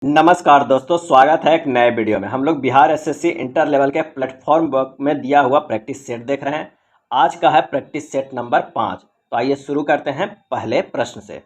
नमस्कार दोस्तों, स्वागत है एक नए वीडियो में। हम लोग बिहार एसएससी इंटर लेवल के प्लेटफॉर्म वर्क में दिया हुआ प्रैक्टिस सेट देख रहे हैं। आज का है प्रैक्टिस सेट नंबर 5। तो आइए शुरू करते हैं पहले प्रश्न से।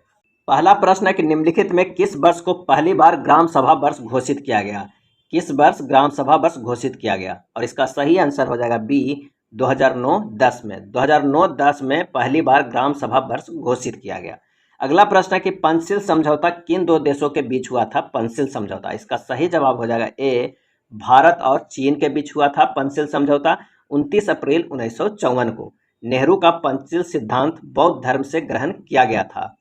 पहला प्रश्न है कि निम्नलिखित में किस वर्ष को पहली बार ग्राम सभा वर्ष घोषित किया गया। किस वर्ष ग्राम सभा वर्ष घोषित किया गया, और इसका सही आंसर हो जाएगा बी 2009-10 में। 2009-10 में पहली बार ग्राम सभा वर्ष घोषित किया गया। अगला प्रश्न है कि पंचशील समझौता किन दो देशों के बीच हुआ था। पंचशील समझौता, इसका सही जवाब हो जाएगा ए भारत और चीन के बीच हुआ था पंचशील समझौता 29 अप्रैल 1954 को। नेहरू का पंचशील सिद्धांत बौद्ध धर्म से ग्रहण किया गया था।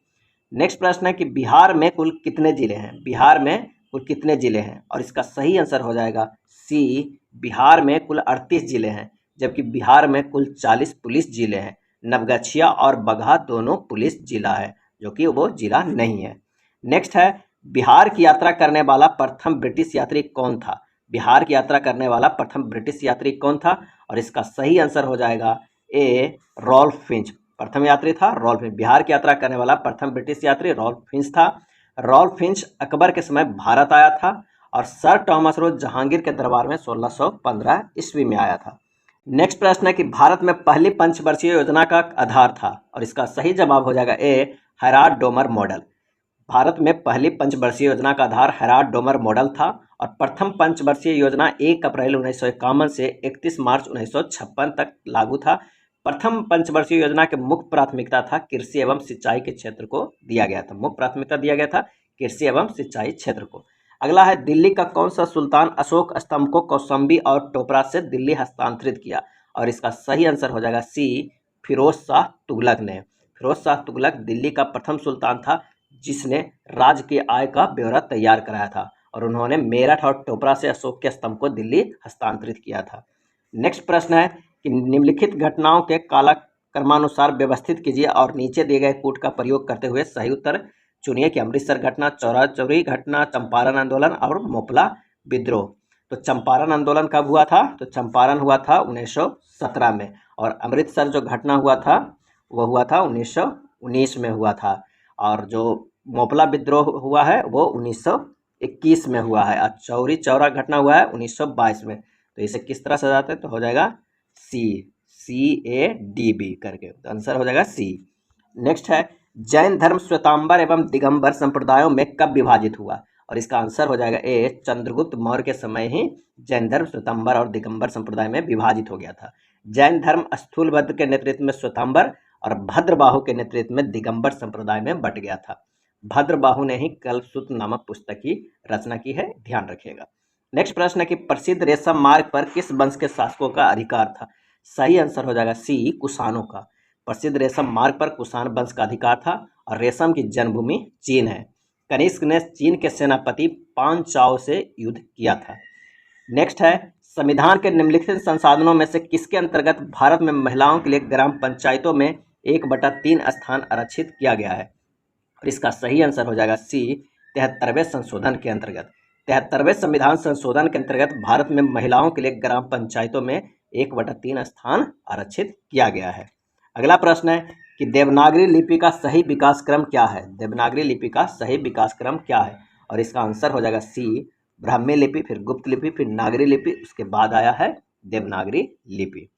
नेक्स्ट प्रश्न है कि बिहार में कुल कितने जिले हैं। बिहार में कुल कितने जिले हैं, और इसका सही आंसर हो जाएगा सी बिहार में कुल 38 जिले हैं, जबकि बिहार में कुल 40 पुलिस जिले हैं। नवगछिया और बगहा दोनों पुलिस जिला है, जो कि वो जिला नहीं है। नेक्स्ट है बिहार की यात्रा करने वाला प्रथम ब्रिटिश यात्री कौन था। बिहार की यात्रा करने वाला प्रथम ब्रिटिश यात्री कौन था, और इसका सही आंसर हो जाएगा ए रॉल्फ फिंच। प्रथम यात्री था रॉल्फ फिंच। बिहार की यात्रा करने वाला प्रथम ब्रिटिश यात्री रॉल्फ फिंच था। रॉल्फ फिंच अकबर के समय भारत आया था, और सर टॉमस रोज जहांगीर के दरबार में 1615 ईस्वी में आया था। नेक्स्ट प्रश्न है कि भारत में पहली पंचवर्षीय योजना का आधार था, और इसका सही जवाब हो जाएगा ए हेराल्ड डोमर मॉडल। भारत में पहली पंचवर्षीय योजना का आधार हेराल्ड डोमर मॉडल था, और प्रथम पंचवर्षीय योजना 1 अप्रैल 1951 से 31 मार्च 1956 तक लागू था। प्रथम पंचवर्षीय योजना के मुख्य प्राथमिकता था कृषि एवं सिंचाई के क्षेत्र को दिया गया था। मुख्य प्राथमिकता दिया गया था कृषि एवं सिंचाई क्षेत्र को। अगला है दिल्ली का कौन सा सुल्तान अशोक स्तंभ को कौशाम्बी और टोपरा से दिल्ली हस्तांतरित किया, और इसका सही आंसर हो जाएगा सी फिरोज शाह तुगलक ने। फिरोज शाह तुगलक दिल्ली का प्रथम सुल्तान था जिसने राज्य की आय का ब्यौरा तैयार कराया था, और उन्होंने मेरठ और टोपरा से अशोक के स्तंभ को दिल्ली हस्तांतरित किया था। नेक्स्ट प्रश्न है कि निम्नलिखित घटनाओं के कालक्रमानुसार व्यवस्थित कीजिए और नीचे दिए गए कूट का प्रयोग करते हुए सही उत्तर चुनिए कि अमृतसर घटना, चौरा चौरी घटना, चंपारण आंदोलन और मोपला विद्रोह। तो चंपारण आंदोलन कब हुआ था? तो चंपारण हुआ था 1917 में, और अमृतसर जो घटना हुआ था वो हुआ था 1919 में हुआ था, और जो मोपला विद्रोह हुआ है वो 1921 में हुआ है, और चौरी चौरा घटना हुआ है 1922 में। तो इसे किस तरह से जाते हैं? तो हो जाएगा CADB करके, तो आंसर हो जाएगा सी। नेक्स्ट है जैन धर्म श्वेतांबर एवं दिगंबर संप्रदायों में कब विभाजित हुआ, और इसका आंसर हो जाएगा ए चंद्रगुप्त मौर्य के समय ही जैन धर्म श्वेतांबर और दिगंबर संप्रदाय में विभाजित हो गया था। जैन धर्म स्थूलभद्र के नेतृत्व में श्वेतांबर और भद्रबाहु के नेतृत्व में दिगंबर संप्रदाय में बट गया था। भद्रबाहु ने ही कल्पसूत्र नामक पुस्तक की रचना की है, ध्यान रखिएगा। नेक्स्ट प्रश्न है कि प्रसिद्ध रेशम मार्ग पर किस वंश के शासकों का अधिकार था। सही आंसर हो जाएगा सी कुषाणों का। प्रसिद्ध रेशम मार्ग पर कुषाण वंश का अधिकार था, और रेशम की जन्मभूमि चीन है। कनिष्क ने चीन के सेनापति पांचाओ से युद्ध किया था। नेक्स्ट है संविधान के निम्नलिखित संसाधनों में से किसके अंतर्गत भारत में महिलाओं के लिए ग्राम पंचायतों में 1/3 स्थान आरक्षित किया गया है, और इसका सही आंसर हो जाएगा सी 73वें संशोधन के अंतर्गत। 73वें संविधान संशोधन के अंतर्गत भारत में महिलाओं के लिए ग्राम पंचायतों में 1/3 स्थान आरक्षित किया गया है। अगला प्रश्न है कि देवनागरी लिपि का सही विकास क्रम क्या है। देवनागरी लिपि का सही विकास क्रम क्या है, और इसका आंसर हो जाएगा सी ब्राह्मी लिपि, फिर गुप्त लिपि, फिर नागरी लिपि, उसके बाद आया है देवनागरी लिपि।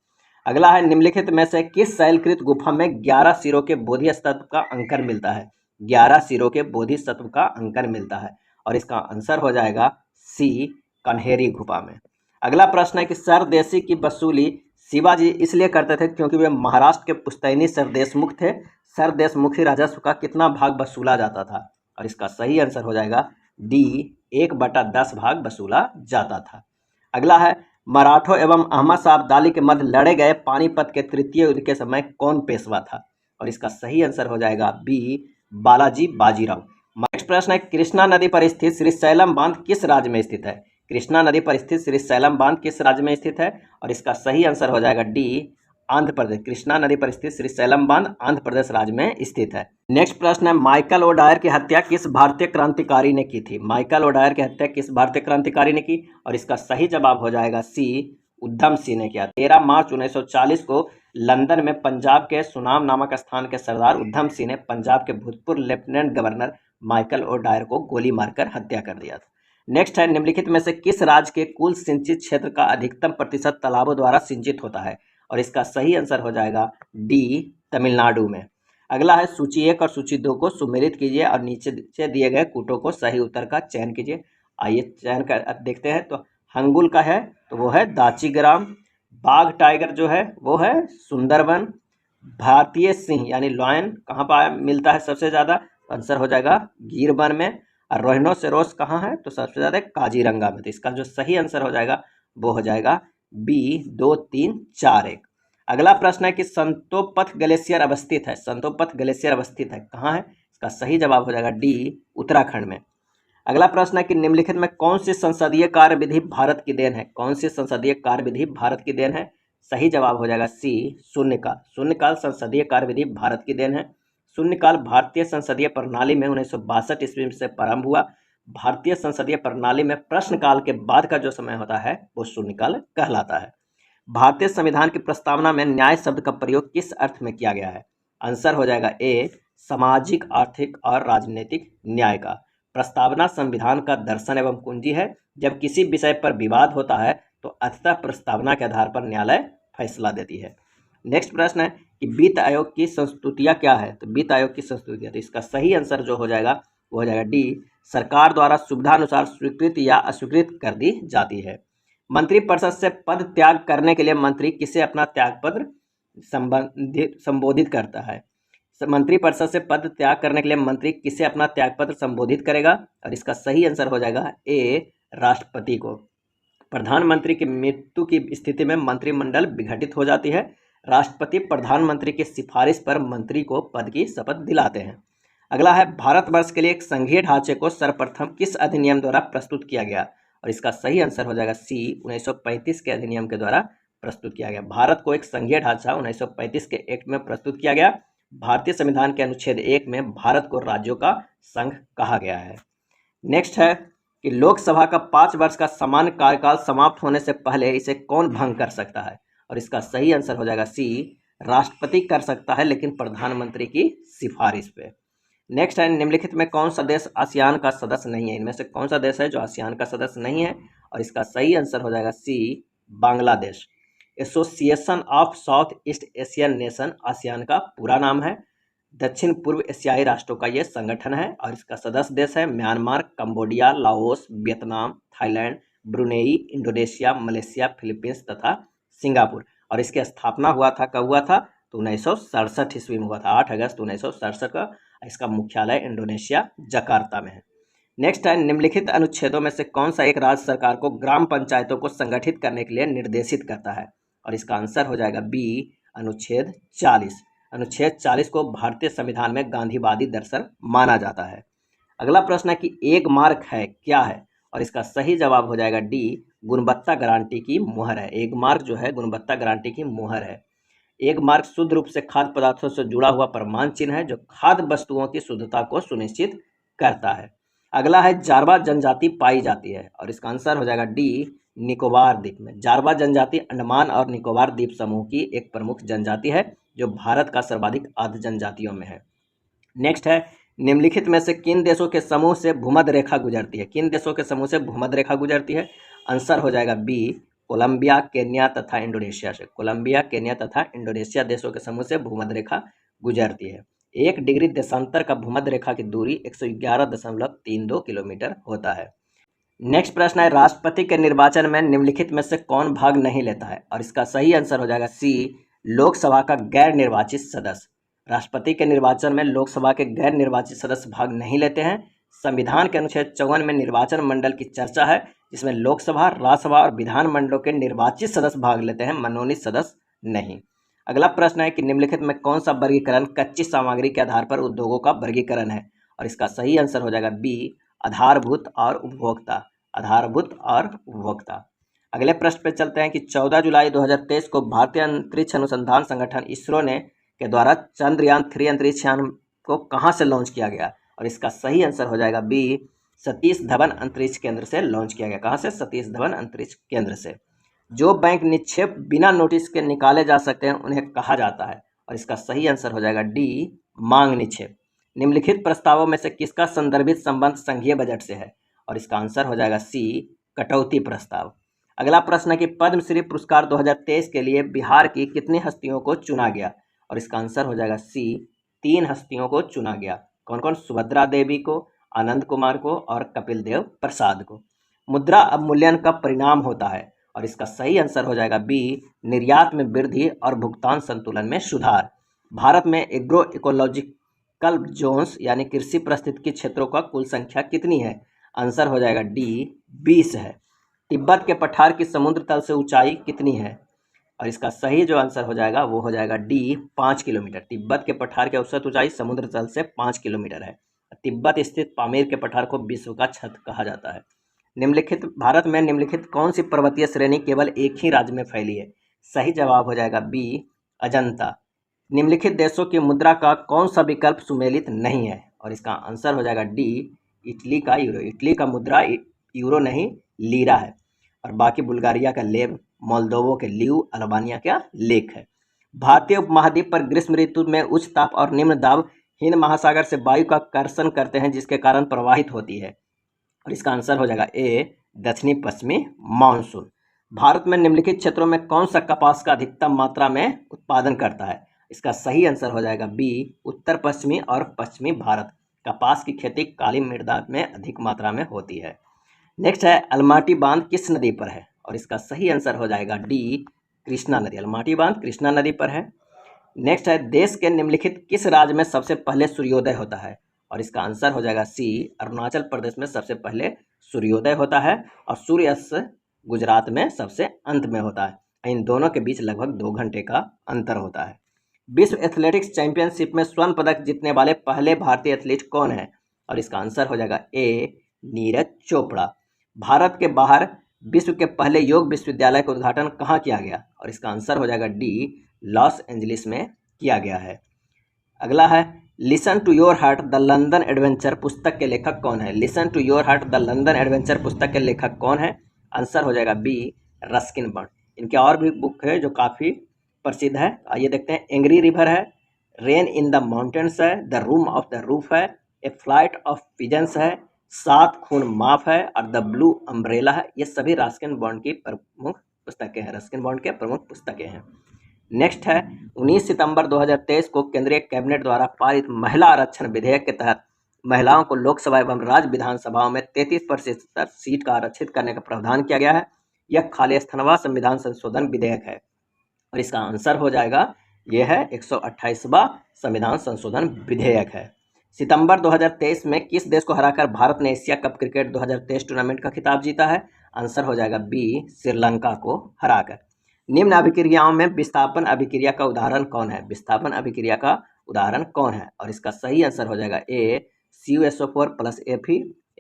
अगला है निम्नलिखित में से किस शैलकृत गुफा में 11 सिरों के बोधि स्तंभ का अंकन मिलता है। 11 सिरों के बोधि स्तंभ का अंकन मिलता है, और इसका आंसर हो जाएगा सी कन्हेरी गुफा में। अगला प्रश्न है कि सरदेशी की वसूली शिवाजी इसलिए करते थे क्योंकि वे महाराष्ट्र के पुश्तैनी सरदेशमुख थे। सरदेशमुखी राजस्व का कितना भाग वसूला जाता था, और इसका सही आंसर हो जाएगा डी 1/10 भाग वसूला जाता था। अगला है मराठों एवं अहमद शाह अब्दाली के मध्य लड़े गए पानीपत के तृतीय युद्ध के समय कौन पेशवा था, और इसका सही आंसर हो जाएगा बी बालाजी बाजीराव। नेक्स्ट प्रश्न है कृष्णा नदी पर स्थित श्रीशैलम बांध किस राज्य में स्थित है। कृष्णा नदी पर स्थित श्रीशैलम बांध किस राज्य में स्थित है, और इसका सही आंसर हो जाएगा डी आंध्र प्रदेश। कृष्णा नदी पर स्थित श्रीशैलम बांध आंध्र प्रदेश राज्य में स्थित है। नेक्स्ट प्रश्न है माइकल ओडायर की हत्या किस भारतीय क्रांतिकारी ने की थी। माइकल ओडायर की हत्या किस भारतीय क्रांतिकारी ने की, और इसका सही जवाब हो जाएगा सी उधम सिंह ने किया। 13 मार्च 1940 को लंदन में पंजाब के सुनाम नामक स्थान के सरदार उधम सिंह ने पंजाब के भूतपूर्व लेफ्टिनेंट गवर्नर माइकल ओडायर को गोली मारकर हत्या कर दिया था। नेक्स्ट है, निम्नलिखित में से किस राज्य के कुल सिंचित क्षेत्र का अधिकतम प्रतिशत तालाबों द्वारा सिंचित होता है? और इसका सही आंसर हो जाएगा डी, तमिलनाडु में। अगला है, सूची 1 और सूची 2 को सुमेलित कीजिए और नीचे दिए गए कूटों को सही उत्तर का चयन कीजिए। आइए चयन कर देखते हैं। तो हंगुल का है तो वो है दाचीग्राम, बाघ टाइगर जो है वो है सुंदरबन, भारतीय सिंह यानी लॉयन कहाँ पर मिलता है सबसे ज़्यादा? आंसर हो जाएगा गिर वन में। और रोहिनोसेरोस कहाँ है? तो सबसे ज़्यादा काजीरंगा में। तो इसका जो सही आंसर हो जाएगा वो हो जाएगा बी, 2, 3, 4, 1। अगला प्रश्न है कि संतोपथ ग्लेशियर अवस्थित है, संतोपथ ग्लेशियर अवस्थित है कहाँ है? इसका सही जवाब हो जाएगा डी, उत्तराखंड में। अगला प्रश्न है कि निम्नलिखित में कौन सी संसदीय कार्यविधि भारत की देन है? कौन सी संसदीय कार्यविधि भारत की देन है? सही जवाब हो जाएगा सी, शून्यकाल। शून्यकाल संसदीय कार्यविधि भारत की देन है। शून्यकाल भारतीय संसदीय प्रणाली में 1962 ईस्वी से प्रारंभ हुआ। भारतीय संसदीय प्रणाली में प्रश्नकाल के बाद का जो समय होता है वो शून्यकाल कहलाता है। भारतीय संविधान की प्रस्तावना में न्याय शब्द का प्रयोग किस अर्थ में किया गया है? आंसर हो जाएगा ए, सामाजिक, आर्थिक और राजनीतिक न्याय का। प्रस्तावना संविधान का दर्शन एवं कुंजी है। जब किसी विषय पर विवाद होता है तो अंततः प्रस्तावना के आधार पर न्यायालय फैसला देती है। नेक्स्ट प्रश्न है कि वित्त आयोग की संस्तुतियाँ क्या है? तो वित्त आयोग की संस्तुतियाँ, तो इसका सही आंसर जो हो जाएगा वो हो जाएगा डी, सरकार द्वारा सुविधानुसार स्वीकृत या अस्वीकृत कर दी जाती है। मंत्रिपरिषद से पद त्याग करने के लिए मंत्री किसे अपना त्यागपत्र संबोधित करता है? मंत्रिपरिषद से पद त्याग करने के लिए मंत्री किसे अपना त्यागपत्र संबोधित करेगा? और इसका सही आंसर हो जाएगा ए, राष्ट्रपति को। प्रधानमंत्री की मृत्यु की स्थिति में मंत्रिमंडल विघटित हो जाती है। राष्ट्रपति प्रधानमंत्री की सिफारिश पर मंत्री को पद की शपथ दिलाते हैं। अगला है, भारतवर्ष के लिए एक संघीय ढांचे को सर्वप्रथम किस अधिनियम द्वारा प्रस्तुत किया गया? और इसका सही आंसर हो जाएगा सी, 1935 के अधिनियम के द्वारा प्रस्तुत किया गया। भारत को एक संघीय ढांचा 1935 के एक्ट में प्रस्तुत किया गया। भारतीय संविधान के अनुच्छेद 1 में भारत को राज्यों का संघ कहा गया है। नेक्स्ट है कि लोकसभा का 5 वर्ष का सामान्य कार्यकाल समाप्त होने से पहले इसे कौन भंग कर सकता है? और इसका सही आंसर हो जाएगा सी, राष्ट्रपति कर सकता है, लेकिन प्रधानमंत्री की सिफारिश पे। नेक्स्ट है, निम्नलिखित में कौन सा देश आसियान का सदस्य नहीं है? इनमें से कौन सा देश है जो आसियान का सदस्य नहीं है? और इसका सही आंसर हो जाएगा C, Bangladesh. Association of south east Asian nation ASEAN का पूरा नाम है। दक्षिण पूर्व एशियाई राष्ट्रों का ये संगठन है और इसका सदस्य देश है Myanmar, Cambodia, Laos, Vietnam, Thailand, Brunei, Indonesia, Malaysia, Philippines तथा सिंगापुर। और इसकी स्थापना हुआ था, कब हुआ था? तो 1967 ईस्वी में हुआ था, 8 अगस्त 1967 का। इसका मुख्यालय इंडोनेशिया जकार्ता में है। नेक्स्ट है, निम्नलिखित अनुच्छेदों में से कौन सा एक राज्य सरकार को ग्राम पंचायतों को संगठित करने के लिए निर्देशित करता है? और इसका आंसर हो जाएगा बी, अनुच्छेद 40। अनुच्छेद 40 को भारतीय संविधान में गांधीवादी दर्शन माना जाता है। अगला प्रश्न है कि एक मार्क है क्या है? और इसका सही जवाब हो जाएगा डी, गुणवत्ता गारंटी की मुहर है। एक मार्क जो है गुणवत्ता गारंटी की मुहर है। एक मार्क शुद्ध रूप से खाद्य पदार्थों से जुड़ा हुआ प्रमाण चिन्ह है जो खाद्य वस्तुओं की शुद्धता को सुनिश्चित करता है। अगला है, जारवा जनजाति पाई जाती है और इसका आंसर हो जाएगा डी, निकोबार द्वीप में। जारवा जनजाति अंडमान और निकोबार द्वीप समूह की एक प्रमुख जनजाति है जो भारत का सर्वाधिक आर्द्र जनजातियों में है। नेक्स्ट है, निम्नलिखित में से किन देशों के समूह से भूमध्य रेखा गुजरती है? किन देशों के समूह से भूमध्य रेखा गुजरती है? आंसर हो जाएगा बी, कोलंबिया, केन्या तथा इंडोनेशिया से। कोलंबिया, केन्या तथा इंडोनेशिया देशों के समूह से भूमध्य रेखा गुजरती है। 1 डिग्री देशांतर का भूमध्य रेखा की दूरी 111.32 किलोमीटर होता है। नेक्स्ट प्रश्न है, राष्ट्रपति के निर्वाचन में निम्नलिखित में से कौन भाग नहीं लेता है? और इसका सही आंसर हो जाएगा सी, लोकसभा का गैर निर्वाचित सदस्य। राष्ट्रपति के निर्वाचन में लोकसभा के गैर निर्वाचित सदस्य भाग नहीं लेते हैं। संविधान के अनुच्छेद 54 में निर्वाचन मंडल की चर्चा है जिसमें लोकसभा, राज्यसभा और विधानमंडलों के निर्वाचित सदस्य भाग लेते हैं, मनोनीत सदस्य नहीं। अगला प्रश्न है कि निम्नलिखित में कौन सा वर्गीकरण कच्ची सामग्री के आधार पर उद्योगों का वर्गीकरण है? और इसका सही आंसर हो जाएगा बी, आधारभूत और उपभोक्ता। आधारभूत और उपभोक्ता। अगले प्रश्न पे चलते हैं कि 14 जुलाई 2023 को भारतीय अंतरिक्ष अनुसंधान संगठन इसरो ने के द्वारा चंद्रयान 3 अंतरिक्ष यान को कहाँ से लॉन्च किया गया? और इसका सही आंसर हो जाएगा बी, सतीश धवन अंतरिक्ष केंद्र से लॉन्च किया गया। कहाँ से? सतीश धवन अंतरिक्ष केंद्र से। जो बैंक निक्षेप बिना नोटिस के निकाले जा सकते हैं उन्हें कहा जाता है? और इसका सही आंसर हो जाएगा डी, मांग निक्षेप। निम्नलिखित प्रस्तावों में से किसका संदर्भित संबंध संघीय बजट से है? और इसका आंसर हो जाएगा सी, कटौती प्रस्ताव। अगला प्रश्न है कि पद्मश्री पुरस्कार 2023 के लिए बिहार की कितनी हस्तियों को चुना गया, और इसका आंसर हो जाएगा सी, 3 हस्तियों को चुना गया। कौन कौन? सुभद्रा देवी को, आनंद कुमार को और कपिल देव प्रसाद को। मुद्रा अवमूल्यन का परिणाम होता है, और इसका सही आंसर हो जाएगा बी, निर्यात में वृद्धि और भुगतान संतुलन में सुधार। भारत में एग्रो इकोलॉजिकल जोन्स यानी कृषि पारिस्थितिकी क्षेत्रों का कुल संख्या कितनी है? आंसर हो जाएगा डी, 20 है। तिब्बत के पठार की समुद्र तल से ऊंचाई कितनी है? और इसका सही जो आंसर हो जाएगा वो हो जाएगा डी, 5 किलोमीटर। तिब्बत के पठार की औसत ऊंचाई समुद्र तल से 5 किलोमीटर है। तिब्बत स्थित पामीर के पठार को विश्व का छत कहा जाता है। निम्नलिखित भारत में निम्नलिखित कौन सी पर्वतीय श्रेणी केवल एक ही राज्य में फैली है? सही जवाब हो जाएगा बी, अजंता। निम्नलिखित देशों की मुद्रा का कौन सा विकल्प सुमेलित नहीं है? और इसका आंसर हो जाएगा डी, इटली का यूरो। इटली का मुद्रा यूरो नहीं, लीरा है। और बाकी बुल्गारिया का लेव, मोल्दोवो के ल्यू, अल्बानिया का लेक है। भारतीय उपमहाद्वीप पर ग्रीष्म ऋतु में उच्च ताप और निम्न दाब हिंद महासागर से वायु का कर्षण करते हैं, जिसके कारण प्रवाहित होती है। और इसका आंसर हो जाएगा ए, दक्षिणी पश्चिमी मानसून। भारत में निम्नलिखित क्षेत्रों में कौन सा कपास का अधिकतम मात्रा में उत्पादन करता है? इसका सही आंसर हो जाएगा बी, उत्तर पश्चिमी और पश्चिमी भारत। कपास की खेती काली मृदा में अधिक मात्रा में होती है। नेक्स्ट है, अलमाटी बांध किस नदी पर है? और इसका सही आंसर हो जाएगा डी, कृष्णा नदी। अलमाटी बांध कृष्णा नदी पर है। नेक्स्ट है, देश के निम्नलिखित किस राज्य में सबसे पहले सूर्योदय होता है? और इसका आंसर हो जाएगा सी, अरुणाचल प्रदेश में सबसे पहले सूर्योदय होता है, और सूर्यास्त गुजरात में सबसे अंत में होता है। इन दोनों के बीच लगभग 2 घंटे का अंतर होता है। विश्व एथलेटिक्स चैंपियनशिप में स्वर्ण पदक जीतने वाले पहले भारतीय एथलीट कौन है? और इसका आंसर हो जाएगा ए, नीरज चोपड़ा। भारत के बाहर विश्व के पहले योग विश्वविद्यालय का उद्घाटन कहाँ किया गया? और इसका आंसर हो जाएगा डी, लॉस एंजलिस में किया गया है। अगला है, listen to your heart the London adventure पुस्तक के लेखक कौन है? Listen to your heart the London adventure पुस्तक के लेखक कौन है? आंसर हो जाएगा बी, रस्किन बॉन्ड। इनके और भी बुक है जो काफ़ी प्रसिद्ध है। आइए देखते हैं। एंग्री रिवर है, रेन इन द माउंटेन्स है, the room of the roof है, ए फ्लाइट ऑफ पिजन्स है, 7 खून माफ है, और द ब्लू अम्ब्रेला है। ये सभी रस्किन बॉन्ड की प्रमुख पुस्तकें हैं, रस्किन बॉन्ड के प्रमुख पुस्तकें हैं। नेक्स्ट है, 19 सितंबर 2023 को केंद्रीय कैबिनेट द्वारा पारित महिला आरक्षण विधेयक के तहत महिलाओं को लोकसभा एवं राज्य विधानसभाओं में 33% सीट का आरक्षित करने का प्रावधान किया गया है। यह खाली स्थानवा संविधान संशोधन विधेयक है, और इसका आंसर हो जाएगा यह है 128वां संविधान संशोधन विधेयक है। सितंबर 2023 में किस देश को हराकर भारत ने एशिया कप क्रिकेट 2023 टूर्नामेंट का खिताब जीता है? आंसर हो जाएगा बी, श्रीलंका को हराकर। निम्न अभिक्रियाओं में विस्थापन अभिक्रिया का उदाहरण कौन है? विस्थापन अभिक्रिया का उदाहरण कौन है? और इसका सही आंसर हो जाएगा ए, CuSO4 plus Fe,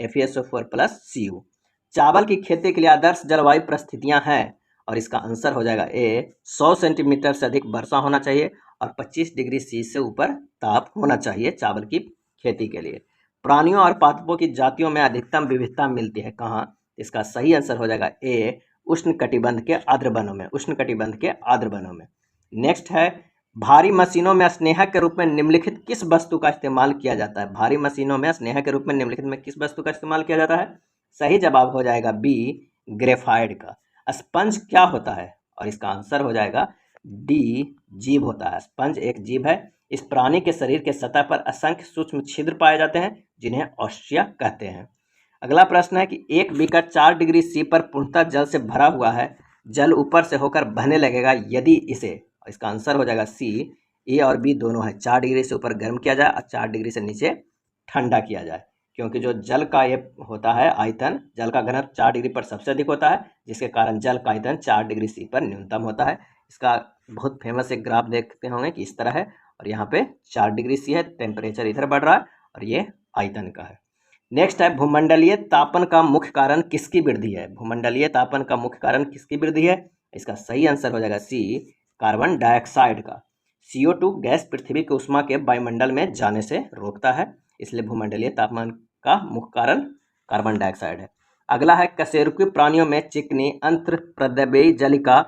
FeSO4 plus Cu। चावल की खेती के लिए आदर्श जलवायु परिस्थितियां हैं, और इसका आंसर हो जाएगा ए, 100 सेंटीमीटर से अधिक वर्षा होना चाहिए और 25 डिग्री C से ऊपर ताप होना चाहिए चावल की खेती के लिए। प्राणियों और पादपों की जातियों में अधिकतम विविधता मिलती है कहाँ? इसका सही आंसर हो जाएगा ए, उष्णकटिबंध के आर्द्र वनों में, उष्णकटिबंध के आर्द्र वनों में। नेक्स्ट है, भारी मशीनों में स्नेहक के रूप में निम्नलिखित किस वस्तु का इस्तेमाल किया जाता है? भारी मशीनों में स्नेहक के रूप में निम्नलिखित में किस वस्तु का इस्तेमाल किया जाता है? सही जवाब हो जाएगा बी, ग्रेफाइट का। स्पंज क्या होता है? और इसका आंसर हो जाएगा डी, जीव होता है। स्पंज एक जीव है। इस प्राणी के शरीर के सतह पर असंख्य सूक्ष्म छिद्र पाए जाते हैं, जिन्हें ऑस्ट्रिया कहते हैं। अगला प्रश्न है कि एक बीकर 4 डिग्री C पर पूर्णतः जल से भरा हुआ है, जल ऊपर से होकर बहने लगेगा यदि इसे, इसका आंसर हो जाएगा सी, ए और बी दोनों है। 4 डिग्री से ऊपर गर्म किया जाए और 4 डिग्री से नीचे ठंडा किया जाए, क्योंकि जो जल का ये होता है आयतन, जल का घनत्व 4 डिग्री पर सबसे अधिक होता है, जिसके कारण जल का आयतन 4 डिग्री C पर न्यूनतम होता है। इसका बहुत फेमस एक ग्राफ देखते होंगे कि इस तरह है, और यहाँ पे 4 डिग्री C है, टेम्परेचर इधर बढ़ रहा है, और ये आयतन का है। नेक्स्ट है, भूमंडलीय तापन का मुख्य कारण किसकी वृद्धि है? भूमंडलीय तापन का मुख्य कारण किसकी वृद्धि है? इसका सही आंसर हो जाएगा सी, कार्बन डाइऑक्साइड का। CO2 गैस पृथ्वी के उष्मा के वायुमंडल में जाने से रोकता है, इसलिए भूमंडलीय तापमान का मुख्य कारण कार्बन डाइऑक्साइड है। अगला है, कशेरुकी प्राणियों में चिकनी अंतःप्रद्रव्यी जलिका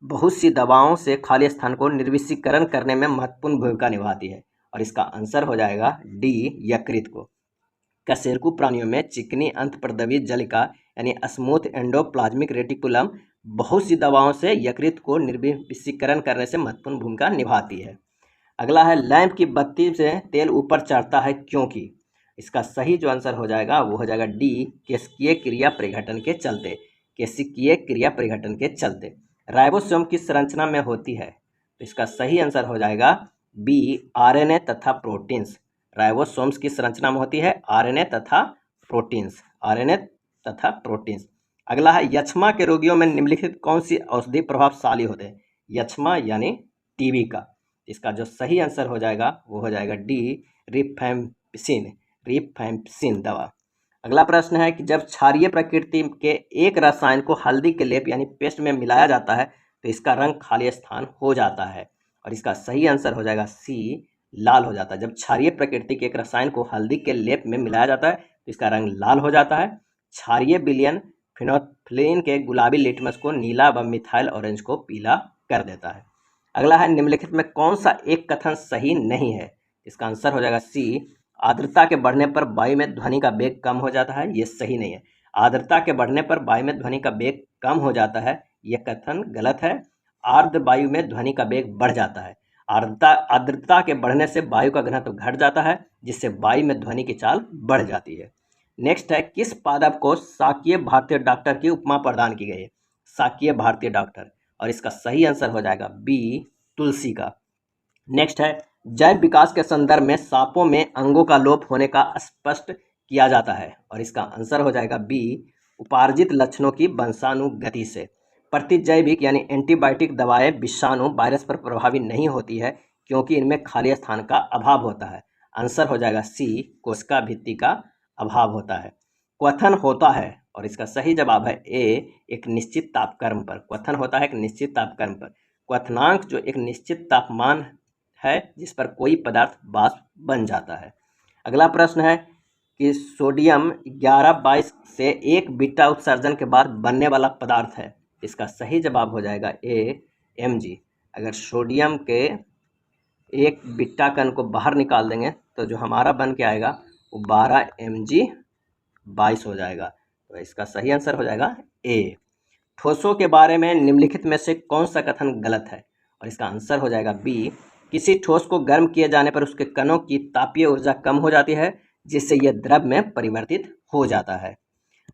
बहुत सी दवाओं से खाली स्थान को निर्विषीकरण करने में महत्वपूर्ण भूमिका निभाती है, और इसका आंसर हो जाएगा डी, यकृत को। कशेरुकी प्राणियों में चिकनी अंतःप्रद्रवी जलिका यानी स्मूथ एंडोप्लाज्मिक रेटिकुलम बहुत सी दवाओं से यकृत को निर्विषीकरण करने से महत्वपूर्ण भूमिका निभाती है। अगला है लैंप की बत्ती से तेल ऊपर चढ़ता है क्योंकि। इसका सही जो आंसर हो जाएगा वो हो जाएगा डी, केशिकीय क्रिया परिघटन के चलते। केशिकीय क्रिया परिघटन के चलते। राइबोसोम किस संरचना में होती है, तो इसका सही आंसर हो जाएगा बी, आरएनए तथा प्रोटीन्स। राइबोसोम्स की संरचना में होती है आरएनए तथा प्रोटीन्स, आरएनए तथा प्रोटीन्स। अगला है यक्ष्मा के रोगियों में निम्नलिखित कौन सी औषधि प्रभावशाली होते हैं। यक्ष्मा यानी टीबी का। इसका जो सही आंसर हो जाएगा वो हो जाएगा डी, रिफैम्पिसिन, रिफैम्पिसिन दवा। अगला प्रश्न है कि जब क्षारीय प्रकृति के एक रसायन को हल्दी के लेप यानी पेस्ट में मिलाया जाता है तो इसका रंग खाली स्थान हो जाता है, और इसका सही आंसर हो जाएगा सी, लाल हो जाता है। जब क्षारीय प्रकृति के एक रसायन को हल्दी के लेप में मिलाया जाता है तो इसका रंग लाल हो जाता है। क्षारीय विलयन फिनोल्फ्थालीन के गुलाबी लिटमस को नीला व मिथाइल ऑरेंज को पीला कर देता है। अगला है निम्नलिखित में कौन सा एक कथन सही नहीं है। इसका आंसर हो जाएगा सी, आर्द्रता के बढ़ने पर वायु में ध्वनि का वेग कम हो जाता है। ये सही नहीं है। आर्द्रता के बढ़ने पर वायु में ध्वनि का वेग कम हो जाता है, यह कथन गलत है। आर्द्र वायु में ध्वनि का वेग बढ़ जाता है। आर्द्रता के बढ़ने से वायु का घनत्व घट जाता है, जिससे वायु में ध्वनि की चाल बढ़ जाती है। नेक्स्ट है किस पादप को शाकीय भारतीय डॉक्टर की उपमा प्रदान की गई है। शाकीय भारतीय डॉक्टर, और इसका सही आंसर हो जाएगा बी, तुलसी का। नेक्स्ट है जैव विकास के संदर्भ में सांपों में अंगों का लोप होने का स्पष्ट किया जाता है, और इसका आंसर हो जाएगा बी, उपार्जित लक्षणों की वंशानुगति से। प्रतिजैविक यानी एंटीबायोटिक दवाएं विषाणु वायरस पर प्रभावी नहीं होती है क्योंकि इनमें खाली स्थान का अभाव होता है। आंसर हो जाएगा सी, कोशिका भित्ति का अभाव होता है। क्वथन होता है, और इसका सही जवाब है ए, एक निश्चित तापक्रम पर। क्वथन होता है एक निश्चित तापक्रम पर। क्वथनांक जो एक निश्चित तापमान है जिस पर कोई पदार्थ वाष्प बन जाता है। अगला प्रश्न है कि सोडियम 1122 से एक बीटा उत्सर्जन के बाद बनने वाला पदार्थ है। इसका सही जवाब हो जाएगा ए, Mg। अगर सोडियम के एक बीटा कण को बाहर निकाल देंगे तो जो हमारा बन के आएगा वो 12 Mg22 हो जाएगा, तो इसका सही आंसर हो जाएगा ए। ठोसों के बारे में निम्नलिखित में से कौन सा कथन गलत है, और इसका आंसर हो जाएगा बी, किसी ठोस को गर्म किए जाने पर उसके कणों की तापीय ऊर्जा कम हो जाती है जिससे यह द्रव में परिवर्तित हो जाता है।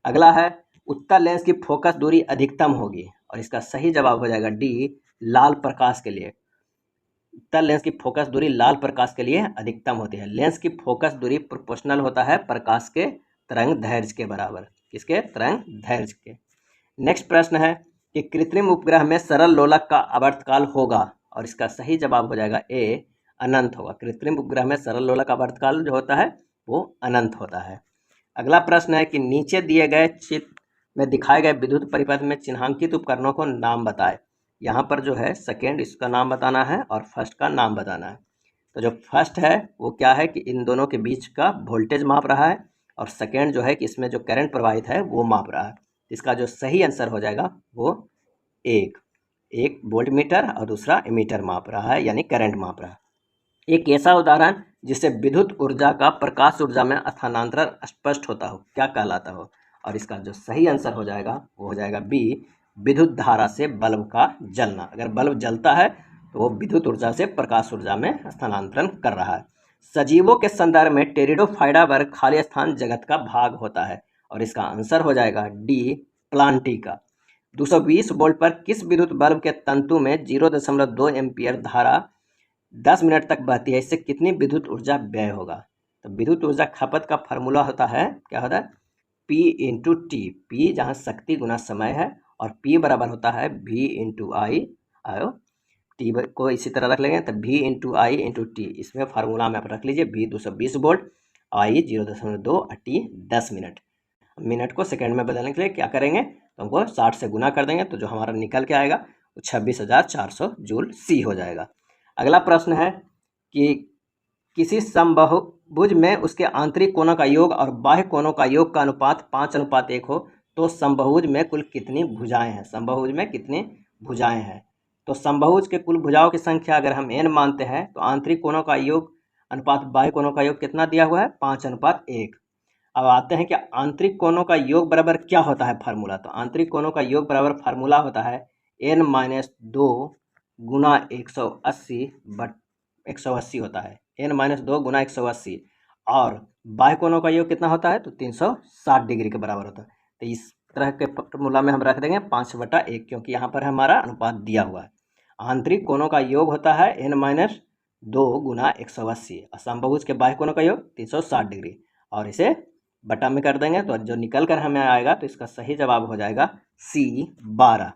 अगला है उत्तल लेंस की फोकस दूरी अधिकतम होगी, और इसका सही जवाब हो जाएगा डी, लाल प्रकाश के लिए। उत्तल लेंस की फोकस दूरी लाल प्रकाश के लिए अधिकतम होती है। लेंस की फोकस दूरी प्रोपोर्शनल होता है प्रकाश के तरंग दैर्घ्य के बराबर। किसके? तरंग दैर्घ्य के। नेक्स्ट प्रश्न है कि कृत्रिम उपग्रह में सरल लोलक का आवर्तकाल होगा, और इसका सही जवाब हो जाएगा ए, अनंत होगा। कृत्रिम उपग्रह में सरल लोलक का आवर्तकाल जो होता है वो अनंत होता है। अगला प्रश्न है कि नीचे दिए गए चित्र में दिखाए गए विद्युत परिपथ में चिन्हांकित उपकरणों को नाम बताए। यहाँ पर जो है सेकेंड इसका नाम बताना है और फर्स्ट का नाम बताना है। तो जो फर्स्ट है वो क्या है कि इन दोनों के बीच का वोल्टेज माप रहा है, और सेकेंड जो है कि इसमें जो करंट प्रवाहित है वो माप रहा है। इसका जो सही आंसर हो जाएगा वो एक वोल्ट मीटर और दूसरा एमीटर माप रहा है, यानी करंट माप रहा है। एक ऐसा उदाहरण जिससे विद्युत ऊर्जा का प्रकाश ऊर्जा में स्थानांतरण स्पष्ट होता हो क्या कहलाता हो, और इसका जो सही आंसर हो जाएगा वो हो जाएगा बी, विद्युत धारा से बल्ब का जलना। अगर बल्ब जलता है तो वो विद्युत ऊर्जा से प्रकाश ऊर्जा में स्थानांतरण कर रहा है। सजीवों के संदर्भ में टेरिडोफाइटा वर्ग खाली स्थान जगत का भाग होता है, और इसका आंसर हो जाएगा डी, प्लांटी का। 220 वोल्ट पर किस विद्युत बल्ब के तंतु में 0.2 एम्पियर धारा 10 मिनट तक बहती है, इससे कितनी विद्युत ऊर्जा व्यय होगा। तो विद्युत ऊर्जा खपत का फार्मूला होता है, क्या होता है, P इंटू टी। P जहाँ शक्ति गुना समय है, और P बराबर होता है V इंटू आई। आयो टी को इसी तरह रख लेंगे तो V इंटू आई इंटू टी। इसमें फार्मूला में आप रख लीजिए V 220 वोल्ट, आई 0.2 और टी 10 मिनट। मिनट को सेकंड में बदलने के लिए क्या करेंगे, तो हमको 60 से गुना कर देंगे, तो जो हमारा निकल के आएगा वो 26,400 जूल सी हो जाएगा। अगला प्रश्न है कि किसी समबाहुभुज में उसके आंतरिक कोणों का योग और बाह्य कोणों का योग का अनुपात 5:1 हो तो समबाहुभुज में कुल कितनी भुजाएं हैं। समबाहुभुज में कितनी भुजाएं हैं, तो समबाहुभुज के कुल भुजाओं की संख्या अगर हम n मानते हैं तो आंतरिक कोणों का योग अनुपात बाह्य कोणों का योग कितना दिया हुआ है, 5:1। अब आते हैं कि आंतरिक कोणों का योग बराबर क्या होता है फार्मूला। तो आंतरिक कोणों का योग बराबर फार्मूला होता है n-2 गुना 180 बट 180 होता है, n-2 गुना 180, और बाह्य कोणों का योग कितना होता है तो 360 डिग्री के बराबर होता है। तो इस तरह के फार्मूला में हम रख देंगे 5/1, क्योंकि यहाँ पर हमारा अनुपात दिया हुआ है। आंतरिक कोणों का योग होता है n-2 गुना 180, समबाहुज के बाह्य कोणों का योग 360 डिग्री, और इसे बटा में कर देंगे तो जो निकल कर हमें आएगा, तो इसका सही जवाब हो जाएगा C 12।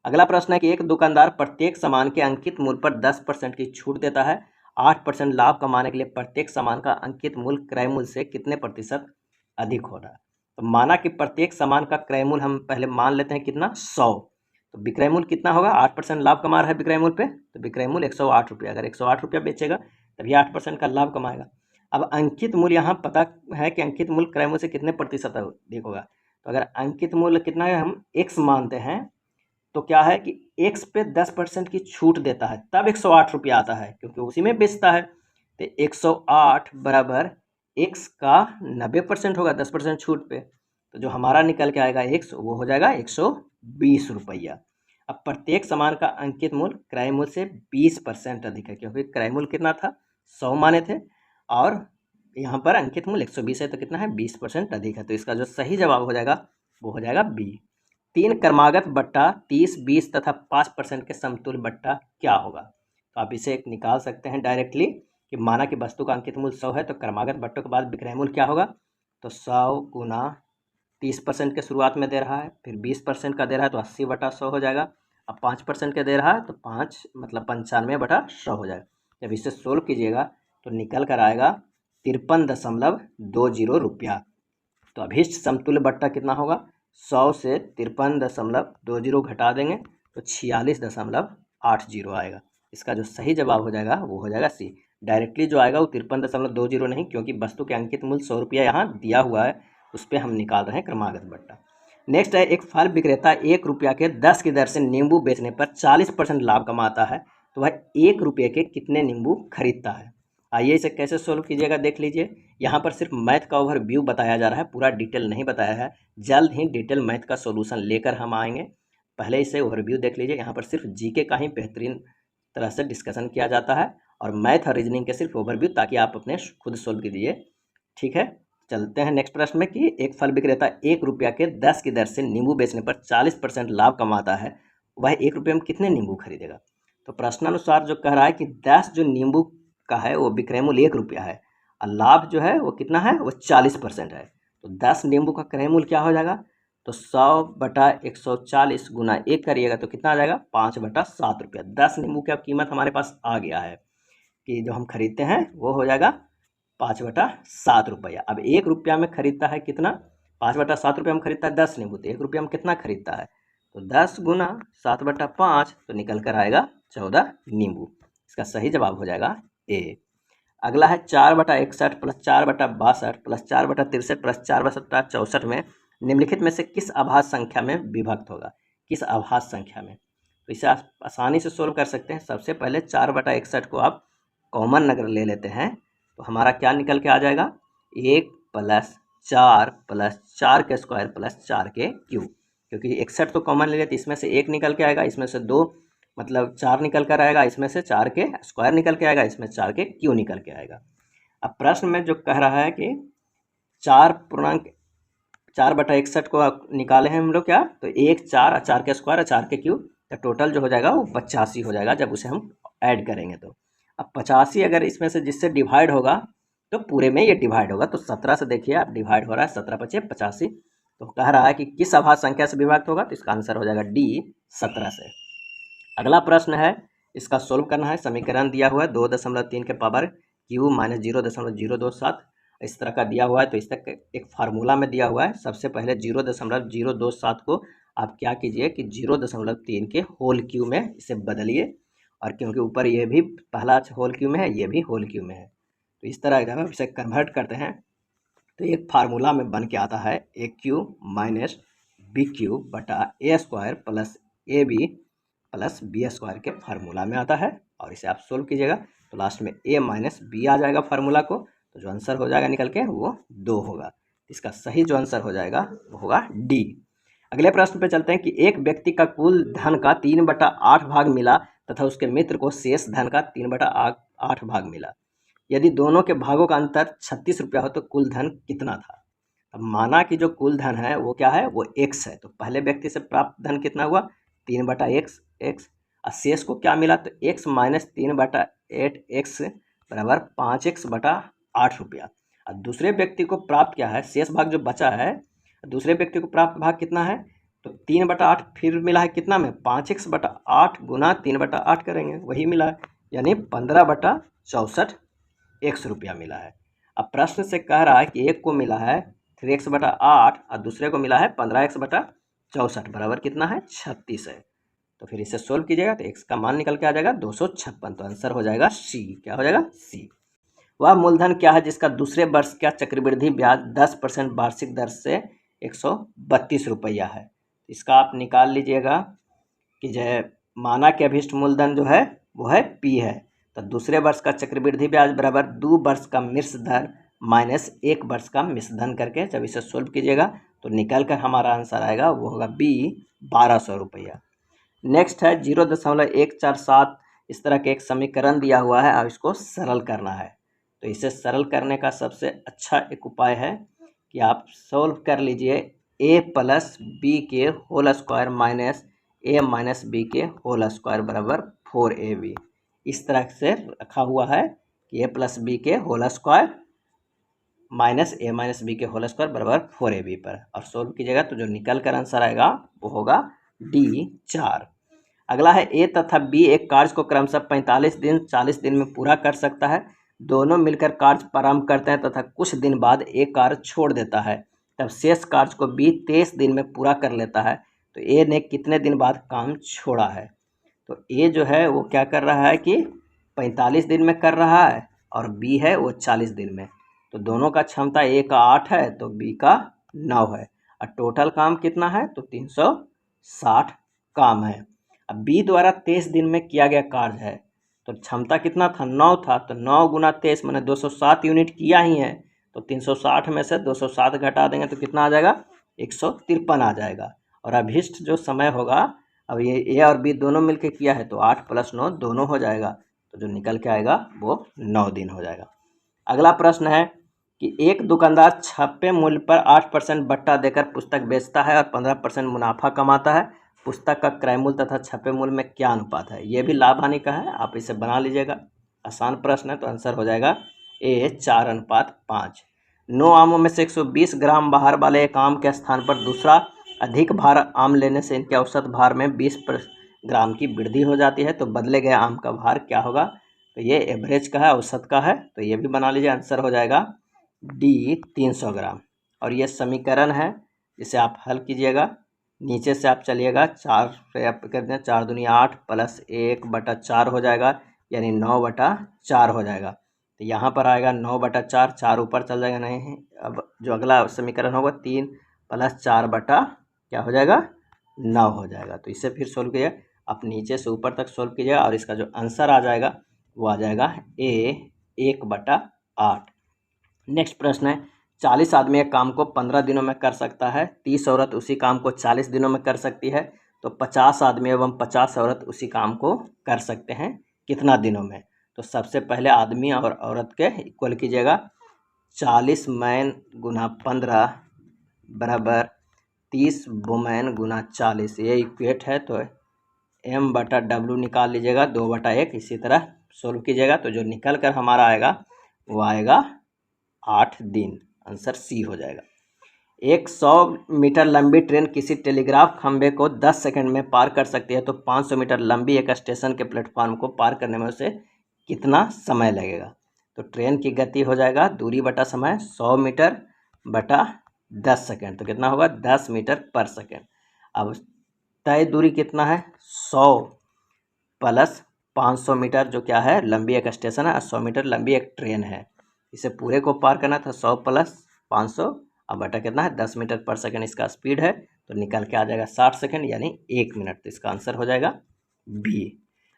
अगला प्रश्न है कि एक दुकानदार प्रत्येक सामान के अंकित मूल्य पर 10% की छूट देता है। 8% लाभ कमाने के लिए प्रत्येक सामान का अंकित मूल्य क्रय मूल्य से कितने प्रतिशत अधिक हो रहा है। तो माना कि प्रत्येक सामान का क्रय मूल्य हम पहले मान लेते हैं कितना 100, तो विक्रय मूल्य कितना होगा, 8% लाभ कमा रहा है विक्रय मूल्य पे, तो विक्रय मूल्य 108 रुपया। अगर 108 रुपया बेचेगा तभी 8% का लाभ कमाएगा। अब अंकित मूल्य यहाँ पता है कि अंकित मूल्य क्रय मूल्य से कितने प्रतिशत अधिक होगा। तो अगर अंकित मूल्य कितना है हम x मानते हैं, तो क्या है कि x पे 10% की छूट देता है तब 108 रुपया आता है, क्योंकि उसी में बेचता है। तो 108 बराबर x का 90% होगा 10% छूट पे, तो जो हमारा निकल के आएगा x वो हो जाएगा 120 रुपया। अब प्रत्येक सामान का अंकित मूल्य क्रय मूल्य से 20% अधिक है, क्योंकि क्रय मूल्य कितना था 100 माने थे, और यहाँ पर अंकित मूल्य 120 है, तो कितना है 20% अधिक है। तो इसका जो सही जवाब हो जाएगा वो हो जाएगा B। 3 क्रमागत बट्टा 30, 20 तथा 5% के समतुल्य बट्टा क्या होगा। तो आप इसे निकाल सकते हैं डायरेक्टली कि माना कि वस्तु का अंकित मूल्य 100 है, तो क्रमागत बट्टों के बाद विक्रय मूल्य क्या होगा, तो 100 गुना 30% के शुरुआत में दे रहा है, फिर 20% का दे रहा है तो 80/100 हो जाएगा। अब 5% का दे रहा है तो 5 मतलब 95/100 हो जाएगा। जब इसे सोल्व कीजिएगा तो निकल कर आएगा 53.20 रुपया। तो अभीष्ट समतुल्य बट्टा कितना होगा, 100 से 53.20 घटा देंगे तो 46.80 आएगा। इसका जो सही जवाब हो जाएगा वो हो जाएगा C। डायरेक्टली जो आएगा वो 53.20 नहीं, क्योंकि वस्तु के अंकित मूल्य 100 रुपया यहाँ दिया हुआ है, उस पर हम निकाल रहे हैं क्रमागत बट्टा। नेक्स्ट है, एक फल विक्रेता 1 रुपया के 10 की दर से नींबू बेचने पर 40% लाभ कमाता है, तो वह 1 रुपये के कितने नींबू खरीदता है। आइए इसे कैसे सोल्व कीजिएगा देख लीजिए। यहाँ पर सिर्फ मैथ का ओवरव्यू बताया जा रहा है, पूरा डिटेल नहीं बताया है। जल्द ही डिटेल मैथ का सॉल्यूशन लेकर हम आएंगे, पहले इसे ओवरव्यू देख लीजिए। यहाँ पर सिर्फ जीके का ही बेहतरीन तरह से डिस्कशन किया जाता है, और मैथ और रीजनिंग के सिर्फ ओवरव्यू, ताकि आप अपने खुद सोल्व कीजिए। ठीक है, चलते हैं नेक्स्ट प्रश्न में कि एक फल विक्रेता 1 रुपया के 10 की दर से नींबू बेचने पर 40% लाभ कमाता है, वह 1 रुपये में कितने नींबू खरीदेगा। तो प्रश्नानुसार जो कह रहा है कि 10 जो नींबू का है वो विक्रय मूल्य 1 रुपया है, और लाभ जो है वो कितना है वो 40% है। तो 10 नींबू का क्रय मूल्य क्या हो जाएगा, तो 100/140 गुना 1 करिएगा तो कितना आ जाएगा 5/7 रुपया। 10 नींबू की अब कीमत हमारे पास आ गया है कि जो हम खरीदते हैं वो हो जाएगा 5/7 रुपया। अब 1 रुपया में खरीदता है कितना, 5/7 रुपया में खरीदता है 10 नींबू, तो 1 रुपया में कितना खरीदता है, तो 10 गुना 7/5, तो निकल कर आएगा 14 नींबू। इसका सही जवाब हो जाएगा A। अगला है 4/61 प्लस 4/62 प्लस 4/63 प्लस 4/64 में निम्नलिखित में से किस अभाज्य संख्या में विभक्त होगा, किस अभाज्य संख्या में। तो इसे आप आसानी से सोल्व कर सकते हैं। सबसे पहले 4/61 को आप कॉमन अगर ले लेते हैं तो हमारा क्या निकल के आ जाएगा, 1 + 4 + 4 के स्क्वायर प्लस 4 के क्यूब, क्योंकि 61 तो कॉमन ले लेते, इसमें से 1 निकल के आएगा, इसमें से 2 मतलब 4 निकल कर आएगा, इसमें से 4 के स्क्वायर निकल के आएगा, इसमें 4 के क्यू निकल के आएगा। अब प्रश्न में जो कह रहा है कि 4/61 को निकाले हैं हम लोग क्या, तो 1 4 और 4 के स्क्वायर और 4 के क्यू, तो टोटल जो हो जाएगा वो 85 हो जाएगा जब उसे हम ऐड करेंगे। तो अब 85 अगर इसमें से जिससे डिवाइड होगा तो पूरे में ये डिवाइड होगा, तो 17 से देखिए आप डिवाइड हो रहा है, 17×5 = 85। तो कह रहा है कि किस अभाज्य संख्या से विभक्त होगा, तो इसका आंसर हो जाएगा D 17 से। अगला प्रश्न है, इसका सोल्व करना है। समीकरण दिया हुआ है 2.3 के पावर क्यू माइनस 0.027 इस तरह का दिया हुआ है। तो इस तक एक फार्मूला में दिया हुआ है। सबसे पहले 0.027 को आप क्या कीजिए कि 0.3 के होल क्यू में इसे बदलिए, और क्योंकि ऊपर ये भी पहला होल क्यू में है, ये भी होल क्यू में है, तो इस तरह जब हम इसे कन्वर्ट करते हैं तो एक फार्मूला में बन के आता है AQ माइनस BQ बटा A² plus AB plus B² के फार्मूला में आता है। और इसे आप सोल्व कीजिएगा तो लास्ट में A माइनस B आ जाएगा फार्मूला को, तो जो आंसर हो जाएगा निकल के वो 2 होगा। इसका सही जो आंसर हो जाएगा वो होगा डी। अगले प्रश्न पे चलते हैं कि एक व्यक्ति का कुल धन का 3/8 भाग मिला तथा उसके मित्र को शेष धन का 3/8 भाग मिला। यदि दोनों के भागों का अंतर 36 रुपया हो तो कुल धन कितना था। अब माना कि जो कुल धन है वो क्या है, वो x है। तो पहले व्यक्ति से प्राप्त धन कितना हुआ, 3/x x, और शेष को क्या मिला, तो x माइनस 3/8 x बराबर 5x/8 रुपया। और दूसरे व्यक्ति को प्राप्त क्या है, शेष भाग जो बचा है, दूसरे व्यक्ति को प्राप्त भाग कितना है, तो 3/8 फिर मिला है कितना में, 5x/8 गुना 3/8 करेंगे, वही मिला है, यानी 15/64 x रुपया मिला है। अब प्रश्न से कह रहा है कि एक को मिला है 3x/8 और दूसरे को मिला है 15x/64 बराबर कितना है, 36 है। तो फिर इसे सोल्व कीजिएगा तो x का मान निकल के आ जाएगा 256। तो आंसर हो जाएगा सी। क्या हो जाएगा, सी। वह मूलधन क्या है जिसका दूसरे वर्ष का चक्रवृद्धि ब्याज 10% वार्षिक दर से 132 रुपया है। इसका आप निकाल लीजिएगा कि जो है माना कि अभिष्ट मूलधन जो है वो है पी है, तो दूसरे वर्ष का चक्रवृद्धि ब्याज बराबर 2 वर्ष का मिश्र धन माइनस 1 वर्ष का मिश्र धन करके जब इसे सोल्व कीजिएगा तो निकल कर हमारा आंसर आएगा वो होगा बी, 1200 रुपया। नेक्स्ट है 0.147, इस तरह के एक समीकरण दिया हुआ है, अब इसको सरल करना है। तो इसे सरल करने का सबसे अच्छा एक उपाय है कि आप सोल्व कर लीजिए a प्लस बी के whole square minus a minus B के होल स्क्वायर बराबर 4ab। इस तरह से रखा हुआ है कि a प्लस बी के whole square minus a minus B के होल स्क्वायर बराबर 4ab पर, और सोल्व कीजिएगा तो जो निकल कर आंसर आएगा वो होगा डी, 4। अगला है ए तथा बी एक कार्य को क्रमशः 45 दिन 40 दिन में पूरा कर सकता है। दोनों मिलकर कार्य प्रारंभ करते हैं तथा कुछ दिन बाद ए कार्य छोड़ देता है, तब शेष कार्य को बी 23 दिन में पूरा कर लेता है। तो ए ने कितने दिन बाद काम छोड़ा है। तो ए जो है वो क्या कर रहा है कि 45 दिन में कर रहा है और बी है वो 40 दिन में। तो दोनों का क्षमता ए का 8 है तो बी का 9 है, और टोटल काम कितना है, तो 360 काम है। अब बी द्वारा 23 दिन में किया गया कार्य है, तो क्षमता कितना था, 9 था, तो 9 गुना 23 मैंने 207 यूनिट किया ही है, तो 360 में से 207 घटा देंगे तो कितना आ जाएगा, 153 आ जाएगा। और अभिष्ट जो समय होगा, अब ये ए और बी दोनों मिलकर किया है तो 8 + 9 दोनों हो जाएगा, तो जो निकल के आएगा वो 9 दिन हो जाएगा। अगला प्रश्न है कि एक दुकानदार छपे मूल्य पर 8% बट्टा देकर पुस्तक बेचता है और 15% मुनाफा कमाता है। पुस्तक का क्रय मूल्य तथा छपे मूल्य में क्या अनुपात है। ये भी लाभ हानि का है, आप इसे बना लीजिएगा। आसान प्रश्न है, तो आंसर हो जाएगा ए, 4:5। 9 आमों में से 120 ग्राम भार वाले एक आम के स्थान पर दूसरा अधिक भार आम लेने से इनके औसत भार में 20 ग्राम की वृद्धि हो जाती है, तो बदले गए आम का भार क्या होगा। तो ये एवरेज का है, औसत का है, तो ये भी बना लीजिए। आंसर हो जाएगा डी, 300 ग्राम। और ये समीकरण है, इसे आप हल कीजिएगा। नीचे से आप चलिएगा, 4 से आप कर दें, 4 दूनी 8 + 1/4 हो जाएगा, यानी 9/4 हो जाएगा। तो यहाँ पर आएगा 9/4, 4 ऊपर चल जाएगा, नहीं। अब जो अगला समीकरण होगा 3 + 4 क्या हो जाएगा, 9 हो जाएगा। तो इसे फिर सोल्व कीजिए, आप नीचे से ऊपर तक सोल्व कीजिएगा और इसका जो आंसर आ जाएगा वो आ जाएगा ए, 1/8। नेक्स्ट प्रश्न है 40 आदमी एक काम को 15 दिनों में कर सकता है, 30 औरत उसी काम को 40 दिनों में कर सकती है, तो 50 आदमी एवं 50 औरत उसी काम को कर सकते हैं कितना दिनों में। तो सबसे पहले आदमी और औरत के इक्वल कीजिएगा। 40 मैन गुना 15 बराबर 30 वुमेन गुना 40, ये इक्वेट है, तो m/w निकाल लीजिएगा, 2/1। इसी तरह सोल्व कीजिएगा तो जो निकल कर हमारा आएगा वो आएगा 8 दिन। आंसर सी हो जाएगा। एक 100 मीटर लंबी ट्रेन किसी टेलीग्राफ खंभे को 10 सेकंड में पार कर सकती है, तो 500 मीटर लंबी एक स्टेशन के प्लेटफॉर्म को पार करने में उसे कितना समय लगेगा। तो ट्रेन की गति हो जाएगा दूरी बटा समय, 100 मीटर बटा 10 सेकंड, तो कितना होगा, 10 मीटर पर सेकंड। अब तय दूरी कितना है, 100 + 500 मीटर, जो क्या है, लंबी एक स्टेशन है, 100 मीटर लंबी एक ट्रेन है। इसे पूरे को पार करना था, 100 + 500, अब बटा कितना है, 10 मीटर पर सेकंड इसका स्पीड है, तो निकल के आ जाएगा 60 सेकंड, यानी 1 मिनट। तो इसका आंसर हो जाएगा बी।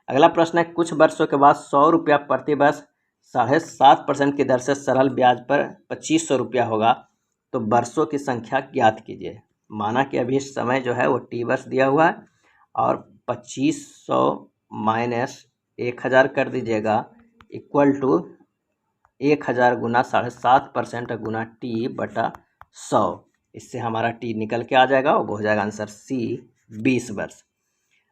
अगला प्रश्न है कुछ वर्षों के बाद 100 रुपया प्रति वर्ष 7.5% की दर से सरल ब्याज पर 2500 रुपया होगा, तो वर्षों की संख्या ज्ञात कीजिए। माना कि अभी समय जो है वो टी वर्ष दिया हुआ है और 2500 माइनस 1000 कर दीजिएगा इक्वल टू 1000 गुना 7.5% गुना टी बटा 100। इससे हमारा टी निकल के आ जाएगा, वो हो जाएगा आंसर सी 20 वर्ष।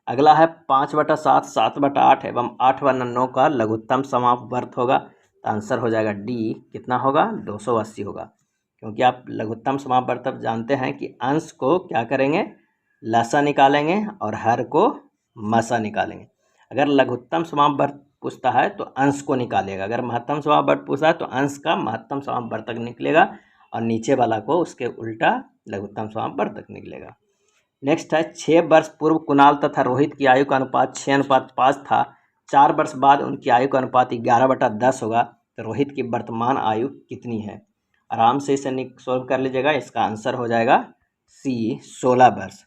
अगला है 5/7, 7/8 एवं 8/9 का लघुत्तम समापवर्त होगा, तो आंसर हो जाएगा डी। कितना होगा? 280 होगा, क्योंकि आप लघुत्तम समापवर्त अब जानते हैं कि अंश को क्या करेंगे, लसा निकालेंगे और हर को मसा निकालेंगे। अगर लघुत्तम समापवर्त पूछता है तो अंश को निकालेगा, अगर महत्तम समापवर्त पूछता है तो अंश का महत्तम समापवर्तक निकलेगा और नीचे वाला को उसके उल्टा लघुत्तम समापवर्तक निकलेगा। नेक्स्ट है 6 वर्ष पूर्व कुणाल तथा रोहित की आयु का अनुपात 6:5 था। 4 वर्ष बाद उनकी आयु का अनुपात 11/10 होगा, तो रोहित की वर्तमान आयु कितनी है? आराम से इसे सॉल्व कर लीजिएगा। इसका आंसर हो जाएगा सी 16 वर्ष।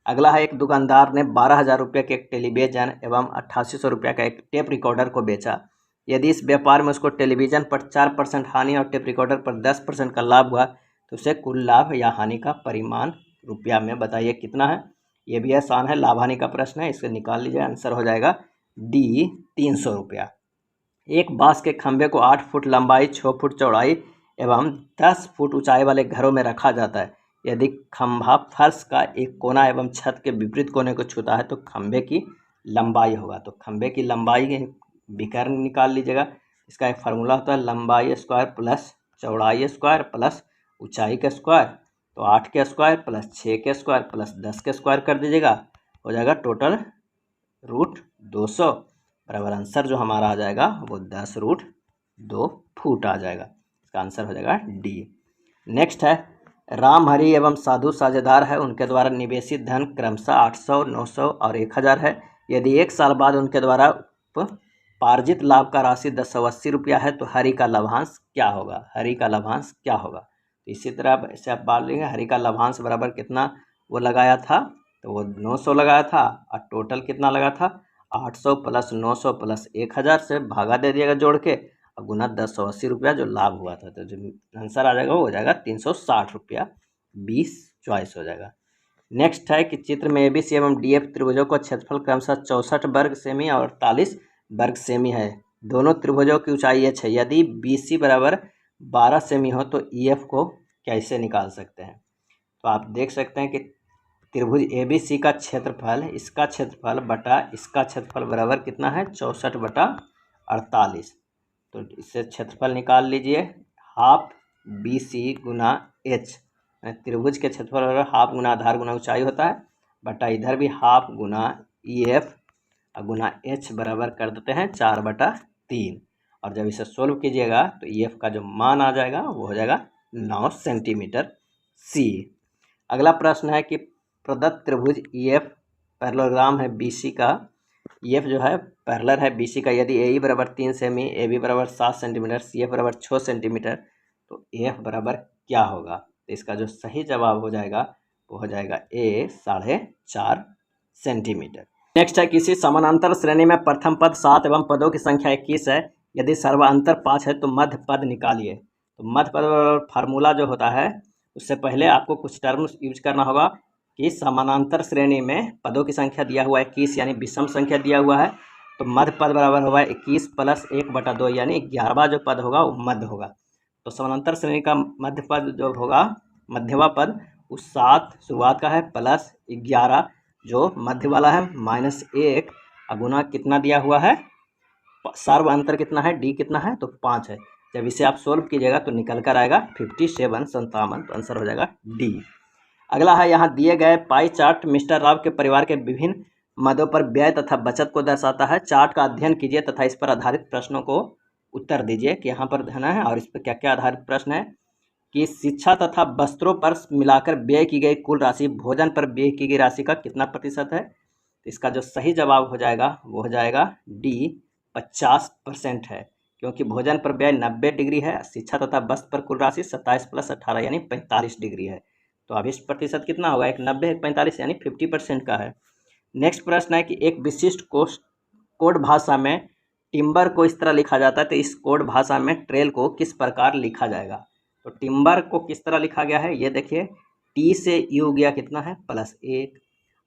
अगला है एक दुकानदार ने 12,000 रुपये के एक टेलीविज़न एवं 8800 रुपये का एक टेप रिकॉर्डर को बेचा। यदि इस व्यापार में उसको टेलीविज़न पर 4% हानि और टेप रिकॉर्डर पर 10% का लाभ हुआ तो उसे कुल लाभ या हानि का परिमाण रुपया में बताइए कितना है। ये भी आसान है, लाभ हानि का प्रश्न है, इसको निकाल लीजिए। आंसर हो जाएगा डी 300 रुपया। एक बांस के खंभे को 8 फुट लंबाई, 6 फुट चौड़ाई एवं 10 फुट ऊंचाई वाले घरों में रखा जाता है। यदि खंभा फर्श का एक कोना एवं छत के विपरीत कोने को छूता है तो खंभे की लंबाई होगा। तो खंभे की लंबाई विकर्ण निकाल लीजिएगा। इसका एक फार्मूला होता है लंबाई स्क्वायर प्लस चौड़ाई स्क्वायर प्लस ऊंचाई का स्क्वायर। तो 8 के स्क्वायर प्लस 6 के स्क्वायर प्लस 10 के स्क्वायर कर दीजिएगा, हो जाएगा टोटल √200 बराबर आंसर जो हमारा आ जाएगा वो 10√2 फुट आ जाएगा। इसका आंसर हो जाएगा डी। नेक्स्ट है राम हरि एवं साधु साझेदार है, उनके द्वारा निवेशित धन क्रमशः 800, 900 और 1000 है। यदि 1 साल बाद उनके द्वारा पार्जित लाभ का राशि 1080 रुपया है तो हरि का लाभांश क्या होगा? हरि का लाभांश क्या होगा? तो इसी तरह ऐसे आप बात लेंगे। हरि का लाभांश बराबर कितना वो लगाया था, तो वो 900 लगाया था और टोटल कितना लगा था 800 प्लस 900 प्लस 1000 से भागा दे दिएगा जोड़ के और गुना 1080 रुपया जो लाभ हुआ था। तो जो आंसर आ जाएगा वो हो जाएगा 360 रुपया, 20 चॉइस हो जाएगा। नेक्स्ट है कि चित्र में ABC एवं DF त्रिभुजों का क्षेत्रफल क्रमशः 64 वर्ग सेमी और 48 वर्ग सेमी है। दोनों त्रिभुजों की ऊंचाई h है। यदि BC बराबर 12 सेमी हो तो EF को कैसे निकाल सकते हैं? तो आप देख सकते हैं कि त्रिभुज ABC का क्षेत्रफल, इसका क्षेत्रफल बटा इसका क्षेत्रफल बराबर कितना है 64/48। तो इससे क्षेत्रफल निकाल लीजिए। हाफ BC गुना H, त्रिभुज के क्षेत्रफल बराबर हाफ गुना आधार गुना ऊंचाई होता है बटा इधर भी हाफ गुना EF गुना H बराबर कर देते हैं 4/3। और जब इसे सोल्व कीजिएगा तो EF का जो मान आ जाएगा वो हो जाएगा 9 सेंटीमीटर C। अगला प्रश्न है कि प्रदत्त त्रिभुज EF पैरेललोग्राम है BC का। EF जो है पैरेलल है BC का। यदि AE बराबर 3 सेमी, AB बराबर 7 सेंटीमीटर, CF बराबर 6 सेंटीमीटर तो AF बराबर क्या होगा? तो इसका जो सही जवाब हो जाएगा वो हो जाएगा A 4.5 सेंटीमीटर। नेक्स्ट है किसी समानांतर श्रेणी में प्रथम पद 7 एवं पदों की संख्या 21 है। यदि सर्वांतर 5 है तो मध्य पद निकालिए। तो मध्य पद फार्मूला जो होता है उससे पहले आपको कुछ टर्म्स यूज करना होगा कि समानांतर श्रेणी में पदों की संख्या दिया हुआ है 21 यानी विषम संख्या दिया हुआ है, तो मध्य पद बराबर होगा 21 प्लस 1/2 यानी 11वां जो पद होगा वो मध्य होगा। तो समानांतर श्रेणी का मध्य पद जो होगा, मध्यवा पद उस 7 शुरुआत का है प्लस 11 जो मध्य वाला है माइनस 1 गुना कितना दिया हुआ है, सर्व अंतर कितना है D कितना है तो 5 है। जब इसे आप सोल्व कीजिएगा तो निकल कर आएगा 57, तो आंसर हो जाएगा D। अगला है यहाँ दिए गए पाई चार्ट मिस्टर राव के परिवार के विभिन्न मदों पर व्यय तथा बचत को दर्शाता है। चार्ट का अध्ययन कीजिए तथा इस पर आधारित प्रश्नों को उत्तर दीजिए कि यहाँ पर देना है और इस पर क्या क्या आधारित प्रश्न है कि शिक्षा तथा वस्त्रों पर मिलाकर व्यय की गई कुल राशि भोजन पर व्यय की गई राशि का कितना प्रतिशत है। तो इसका जो सही जवाब हो जाएगा वो हो जाएगा D 50% है, क्योंकि भोजन पर व्यय 90 डिग्री है, शिक्षा तथा वस्त्र पर कुल राशि 27 + 18 यानी 45 डिग्री है। तो अब इस प्रतिशत कितना होगा, एक 90 एक 45 यानी 50% का है। नेक्स्ट प्रश्न है कि एक विशिष्ट कोड भाषा में टिम्बर को इस तरह लिखा जाता है, तो इस कोड भाषा में ट्रेल को किस प्रकार लिखा जाएगा। तो टिम्बर को किस तरह लिखा गया है, ये देखिए, टी से यू गया कितना है +1,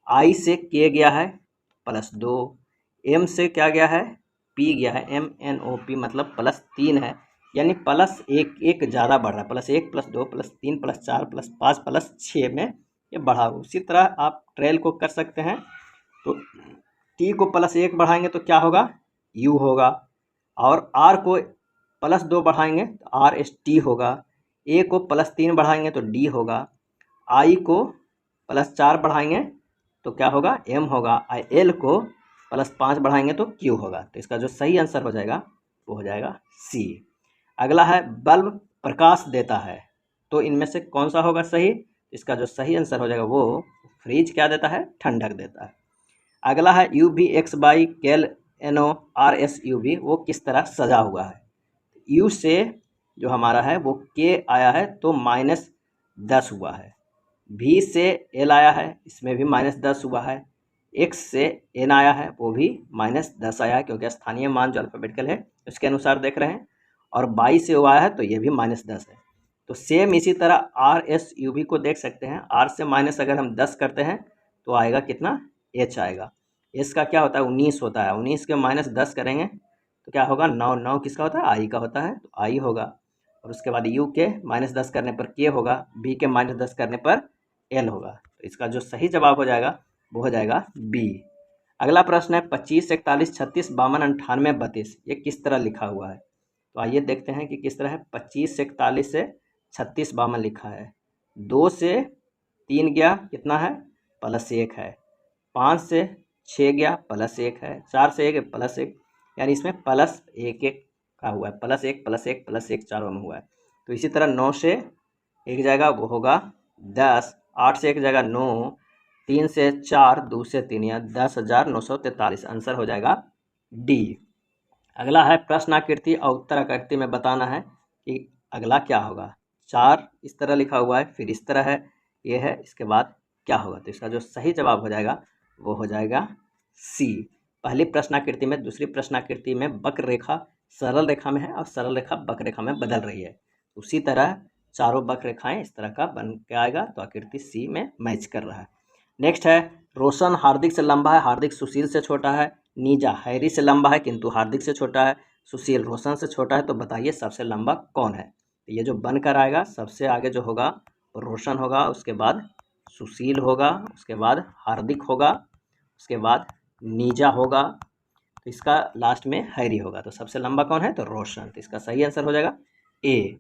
आई से के गया है +2, एम से क्या गया है पी गया है, MNOP मतलब +3 है, यानी +1 ज़्यादा बढ़ रहा है, +1 +2 +3 +4 +5 +6 में ये बढ़ा। उसी तरह आप ट्रेल को कर सकते हैं, तो टी को +1 बढ़ाएंगे तो क्या होगा, यू होगा, और आर को +2 बढ़ाएंगे तो RST होगा, ए को +3 बढ़ाएंगे तो डी होगा, आई को +4 बढ़ाएंगे तो क्या होगा, एम होगा, एल को +5 बढ़ाएंगे तो क्यू होगा। तो इसका जो सही आंसर हो जाएगा वो हो जाएगा सी। अगला है बल्ब प्रकाश देता है, तो इनमें से कौन सा होगा सही, इसका जो सही आंसर हो जाएगा वो फ्रिज क्या देता है, ठंडक देता है। अगला है UV/X/KL/NO/RS/UV, वो किस तरह सजा हुआ है। यू से जो हमारा है वो के आया है तो -10 हुआ है, भी से एल आया है इसमें भी -10 हुआ है, एक्स से एन आया है वो भी -10 आया है, क्योंकि स्थानीय मान जो अल्फ़ाबेटिकल है उसके अनुसार देख रहे हैं, और 22 से ओ आया है तो ये भी -10 है। तो सेम इसी तरह RSUV को देख सकते हैं, R से माइनस अगर हम 10 करते हैं तो आएगा कितना, H आएगा। एस का क्या होता है 19 होता है, 19 के -10 करेंगे तो क्या होगा 9, 9 किसका होता है, आई का होता है तो आई होगा, और उसके बाद यू के -10 करने पर के होगा, बी के -10 करने पर एल होगा। तो इसका जो सही जवाब हो जाएगा वो हो जाएगा बी। अगला प्रश्न है 25, 41, 36, 52, 98, 32, ये किस तरह लिखा हुआ है। तो आइए देखते हैं कि किस तरह है। 25 से 41 से 36 52 लिखा है, 2 से 3 गया कितना है +1 है, 5 से 6 गया +1 है, 4 से 1 +1, यानी इसमें +1 का हुआ है, +1 +1 +1 चारों में हुआ है। तो इसी तरह 9 से 1 जाएगा वो होगा 10, 8 से 1 जाएगा 9, 3 से 4, 2 से 3, या 10,943, आंसर हो जाएगा डी। अगला है प्रश्नाकृति और उत्तराकृति में बताना है कि अगला क्या होगा। 4 इस तरह लिखा हुआ है, फिर इस तरह है, ये है, इसके बाद क्या होगा। तो इसका जो सही जवाब हो जाएगा वो हो जाएगा सी। पहली प्रश्नाकृति में दूसरी प्रश्नाकृति में वक्र रेखा सरल रेखा में है और सरल रेखा वक्र रेखा में बदल रही है, उसी तरह चारों वक्र रेखाएं इस तरह का बन के आएगा, तो आकृति सी में मैच कर रहा है। नेक्स्ट है रोशन हार्दिक से लंबा है, हार्दिक सुशील से छोटा है, नीजा हैरी से लंबा है किंतु हार्दिक से छोटा है, सुशील रोशन से छोटा है, तो बताइए सबसे लंबा कौन है। तो ये जो बनकर आएगा सबसे आगे जो होगा रोशन होगा, उसके बाद सुशील होगा, उसके बाद हार्दिक होगा, उसके बाद नीजा होगा, तो इसका लास्ट में हैरी होगा। तो सबसे लंबा कौन है, तो रोशन, तो इसका सही आंसर हो जाएगा ए।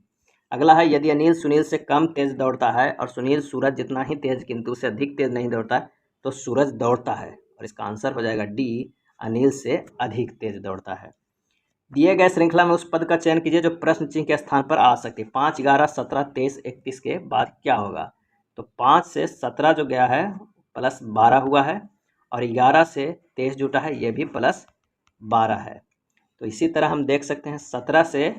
अगला है यदि अनिल सुनील से कम तेज दौड़ता है और सुनील सूरज जितना ही तेज किंतु उससे अधिक तेज नहीं दौड़ता है तो सूरज दौड़ता है, और इसका आंसर हो जाएगा डी, अनिल से अधिक तेज दौड़ता है। दिए गए श्रृंखला में उस पद का चयन कीजिए जो प्रश्न चिन्ह के स्थान पर आ सकती है। 5, 11, 17, 23, 31 के बाद क्या होगा। तो 5 से 17 जो गया है +12 हुआ है, और 11 से 23 जुटा है ये भी +12 है। तो इसी तरह हम देख सकते हैं 17 से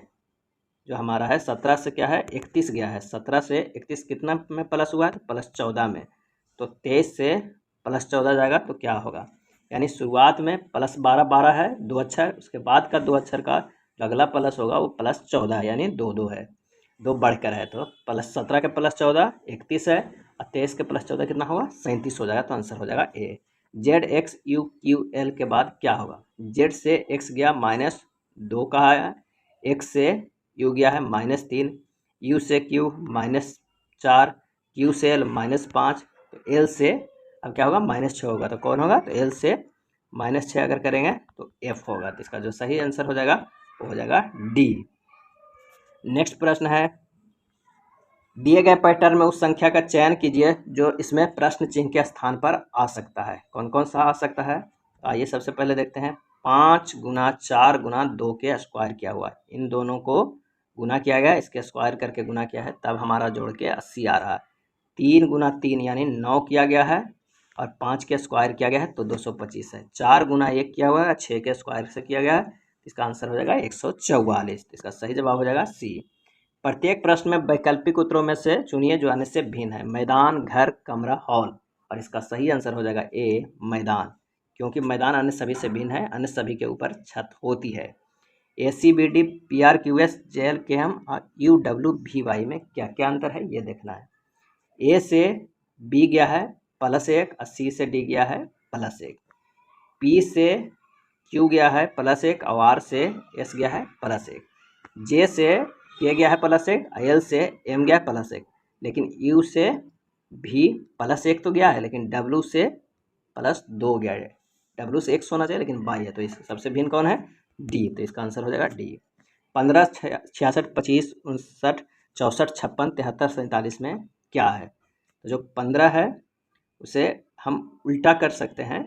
जो हमारा है 17 से क्या है 31 गया है, 17 से 31 कितना में प्लस हुआ है, तो +14 में, तो 23 से +14 जाएगा तो क्या होगा, यानी शुरुआत में +12 12 है 2 अक्षर, उसके बाद का 2 अक्षर का जो अगला प्लस होगा वो +14 है, यानी 2 2 है, 2 बढ़कर है, तो +17 के +14 31 है, और 23 के +14 कितना होगा 37 हो जाएगा, तो आंसर हो जाएगा ए। ZXUQL के बाद क्या होगा। Z से x गया -2 का है, x से u गया है -3, u से q -4, q से l -5, तो l से अब क्या होगा -6 होगा, तो कौन होगा, तो l से -6 अगर करेंगे तो f होगा। तो इसका जो सही आंसर हो जाएगा वो हो जाएगा डी। नेक्स्ट प्रश्न है दिए गए पैटर्न में उस संख्या का चयन कीजिए जो इसमें प्रश्न चिन्ह के स्थान पर आ सकता है। कौन कौन सा आ सकता है, आइए सबसे पहले देखते हैं। 5 × 4 × 2 के स्क्वायर किया हुआ है, इन दोनों को गुना किया गया, इसके स्क्वायर करके गुना किया है, तब हमारा जोड़ के 80 आ रहा है। 3 × 3 यानी 9 किया गया है, और 5 के स्क्वायर किया गया है तो 225 है। 4 × 1 किया हुआ है, 6 के स्क्वायर से किया गया है, इसका आंसर हो जाएगा 144। इसका सही जवाब हो जाएगा सी। प्रत्येक प्रश्न में वैकल्पिक उत्तरों में से चुनिए जो अन्य से भिन्न है। मैदान, घर, कमरा, हॉल, और इसका सही आंसर हो जाएगा ए मैदान, क्योंकि मैदान अन्य सभी से भिन्न है, अन्य सभी के ऊपर छत होती है। ACBD PRQS JLKM और UWVY में क्या क्या अंतर है ये देखना है। A से B गया है +1 और C से D गया है +1, P से Q गया है +1 और R से S गया है +1, J से K गया है +1, L से M गया है +1, लेकिन U से भी +1 तो गया है लेकिन W से +2 गया है। W से X होना चाहिए लेकिन Y है, तो इस सबसे भिन्न कौन है? D, तो इसका आंसर हो जाएगा D। 15, 66, 25, 59, 64, 56, 73, 47 में क्या है? तो जो 15 है उसे हम उल्टा कर सकते हैं,